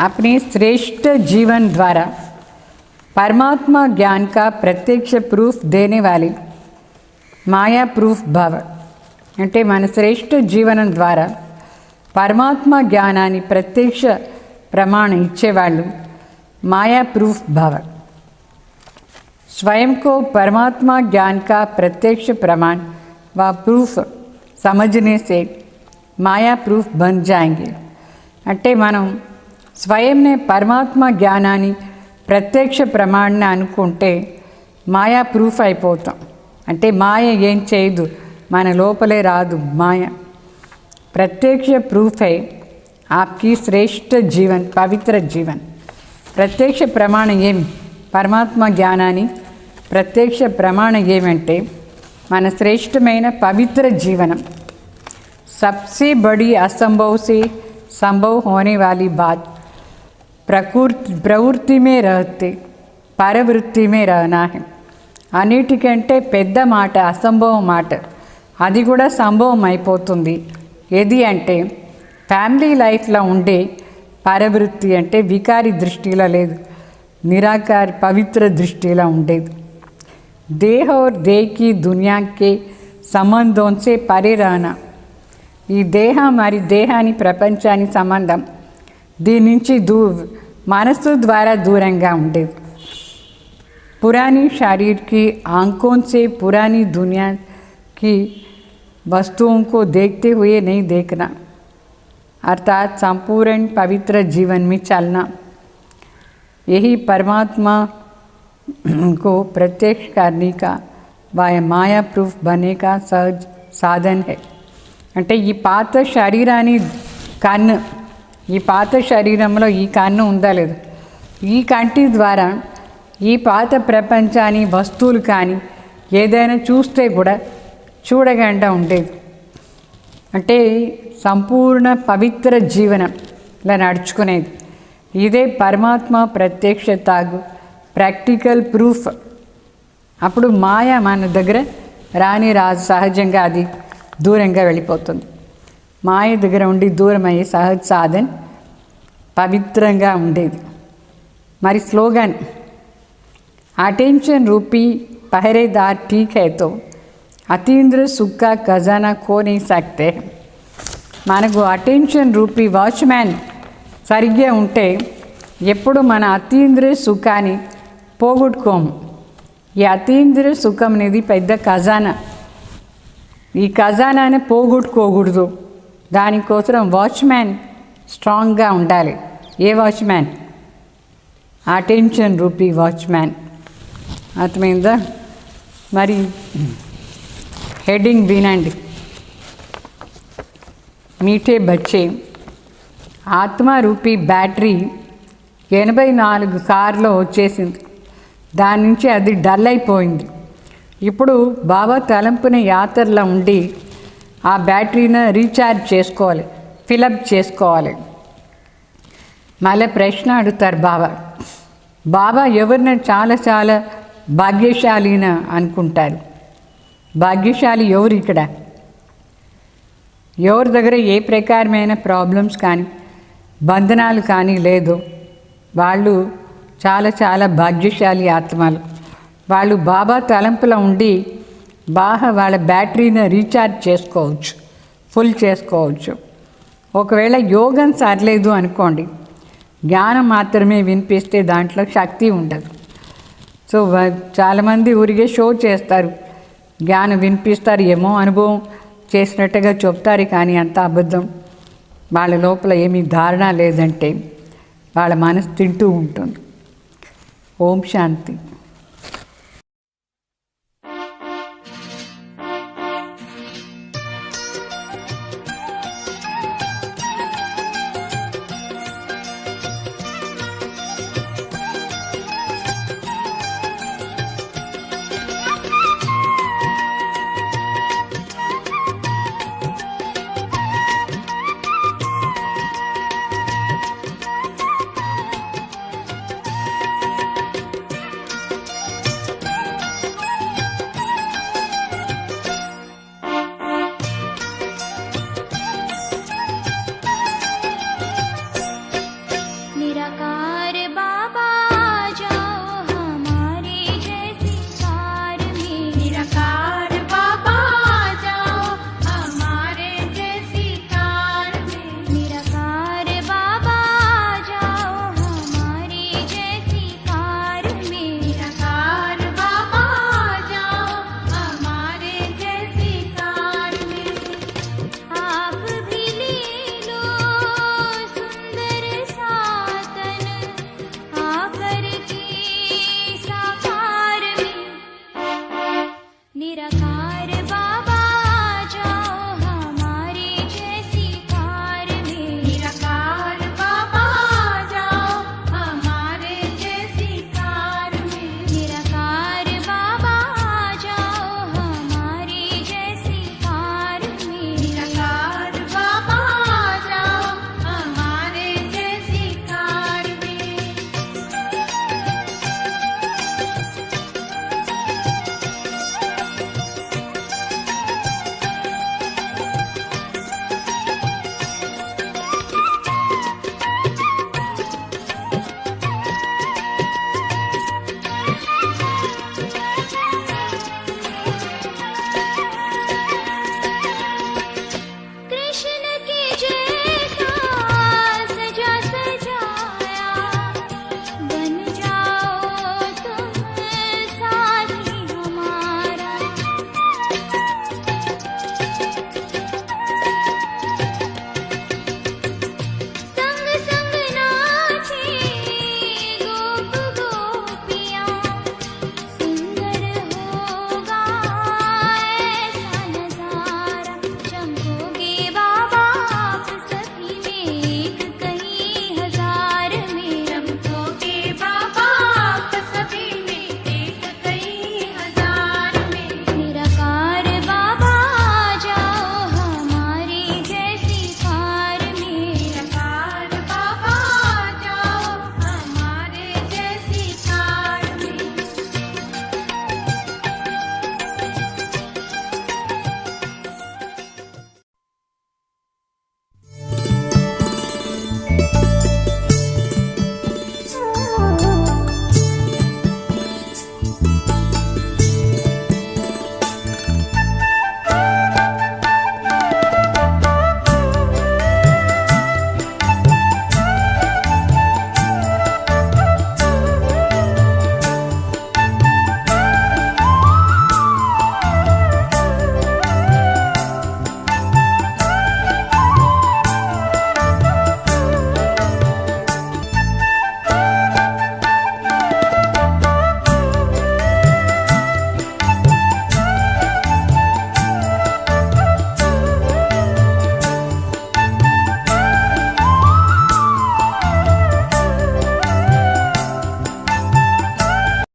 [SPEAKER 2] अपने श्रेष्ठ जीवन द्वारा परमात्मा ज्ञान का प्रत्यक्ष प्रूफ देने वाली माया प्रूफ भव. అంటే మన శ్రేష్ఠ జీవనం ద్వారా పరమాత్మ జ్ఞానాన్ని ప్రత్యక్ష ప్రమాణం ఇచ్చేవాళ్ళు माया प्रूफ भव. स्वयं को परमात्मा ज्ञान का प्रत्यक्ष प्रमाण व प्रूफ समझने से माया प्रूफ बन जाएंगे. అంటే మనం స్వయంనే పరమాత్మ జ్ఞానాన్ని ప్రత్యక్ష ప్రమాణాన్ని అనుకుంటే మాయా ప్రూఫ్ అయిపోతాం. అంటే మాయ ఏం చేయదు, మన లోపలే రాదు మాయ. ప్రత్యక్ష प्रूफ है आपकी श्रेष्ठ जीवन, पवित्र जीवन. ప్రత్యక్ష ప్రమాణం ఏమి? పరమాత్మ జ్ఞానాన్ని ప్రత్యక్ష ప్రమాణం ఏమంటే మన శ్రేష్టమైన పవిత్ర జీవనం. सबसे बड़ी असंभव से संभव होने वाली बात प्रवृत्ति में रहते పరవృత్తి में रहना है. అన్నిటికంటే పెద్ద మాట అసంభవం మాట, అది కూడా సంభవం అయిపోతుంది. ఏది అంటే ఫ్యామిలీ లైఫ్లో ఉండే పరవృత్తి, అంటే వికారి దృష్టిలో లేదు, నిరాకారి పవిత్ర దృష్టిలో ఉండేది. देह और देह की दुनिया के संबंधों से परे रहना. ఈ దేహ మరి దేహాని ప్రపంచాని సంబంధం దీని నుంచి మనస్సు ద్వారా దూరంగా ఉండేది. पुरानी शरीर की आंखों से पुरानी दुनिया की वस्तुओं को देखते हुए नहीं देखना, अर्थात संपूर्ण पवित्र जीवन में चलना. यही परमात्मा को प्रत्यक्ष करने का व माया प्रूफ बनने का सहज साधन है. అంటే ఈ పాత శరీరాన్ని కన్ను, ఈ పాత శరీరంలో ఈ కన్ను ఉందా లేదు, ఈ కంటి ద్వారా ఈ పాత ప్రపంచాన్ని వస్తువులు కానీ ఏదైనా చూస్తే కూడా చూడకుండా ఉండేది. అంటే సంపూర్ణ పవిత్ర జీవనం ఇలా నడుచుకునేది. ఇదే పరమాత్మ ప్రత్యక్షతకు ప్రాక్టికల్ ప్రూఫ్. అప్పుడు మాయ మన దగ్గర రాని రాజు, సహజంగా అది దూరంగా వెళ్ళిపోతుంది. మాయ దగ్గర ఉండి దూరం అయ్యే సహజ సాధన్ పవిత్రంగా ఉండేది. మరి స్లోగన్, अटेंशन रूपी पहरेदार ठीक है तो अतीन्द्र सुख का खजाना खो नहीं सकते. మనకు అటెన్షన్ రూపీ వాచ్మ్యాన్ సరిగ్గా ఉంటే ఎప్పుడు మన అతీంద్రియ సుఖాన్ని పోగొట్టుకోము. ఈ అతీంద్రియ సుఖం అనేది పెద్ద ఖజానా. ఈ ఖజానాని పోగొట్టుకోకూడదు. దానికోసం వాచ్మ్యాన్ స్ట్రాంగ్గా ఉండాలి. ఏ వాచ్మ్యాన్? Attention rupee watchman. అర్థమైందా? మరి హెడ్డింగ్ వినండి. మీఠే బచ్చే, ఆత్మరూపీ బ్యాటరీ 84 కార్లో వచ్చేసింది. దాని నుంచి అది డల్ అయిపోయింది. ఇప్పుడు బాబా తలంపున యాత్రలో ఉండి ఆ బ్యాటరీని రీఛార్జ్ చేసుకోవాలి, ఫిలప్ చేసుకోవాలి. మళ్ళీ ప్రశ్న అడుగుతారు బాబా. బాబా ఎవరిని చాలా చాలా భాగ్యశాలిన అనుకుంటారు. భాగ్యశాలి ఎవరు? ఇక్కడ ఎవరి దగ్గర ఏ ప్రకారమైన ప్రాబ్లమ్స్ కానీ బంధనాలు కానీ లేదు, వాళ్ళు చాలా చాలా భాగ్యశాలి ఆత్మలు. వాళ్ళు బాబా తలంపులో ఉండి బాగా వాళ్ళ బ్యాటరీని రీఛార్జ్ చేసుకోవచ్చు, ఫుల్ చేసుకోవచ్చు. ఒకవేళ యోగం సరలేదు అనుకోండి, జ్ఞానం మాత్రమే వినిపిస్తే దాంట్లో శక్తి ఉండదు. సో చాలామంది ఊరికే షో చేస్తారు, జ్ఞానం వినిపిస్తారు, ఏమో అనుభవం చేసినట్టుగా చెప్తారు, కానీ అంత అబద్ధం. వాళ్ళ లోపల ఏమీ ధారణ లేదంటే వాళ్ళ మనసు తింటూ ఉంటుంది. ఓం శాంతి.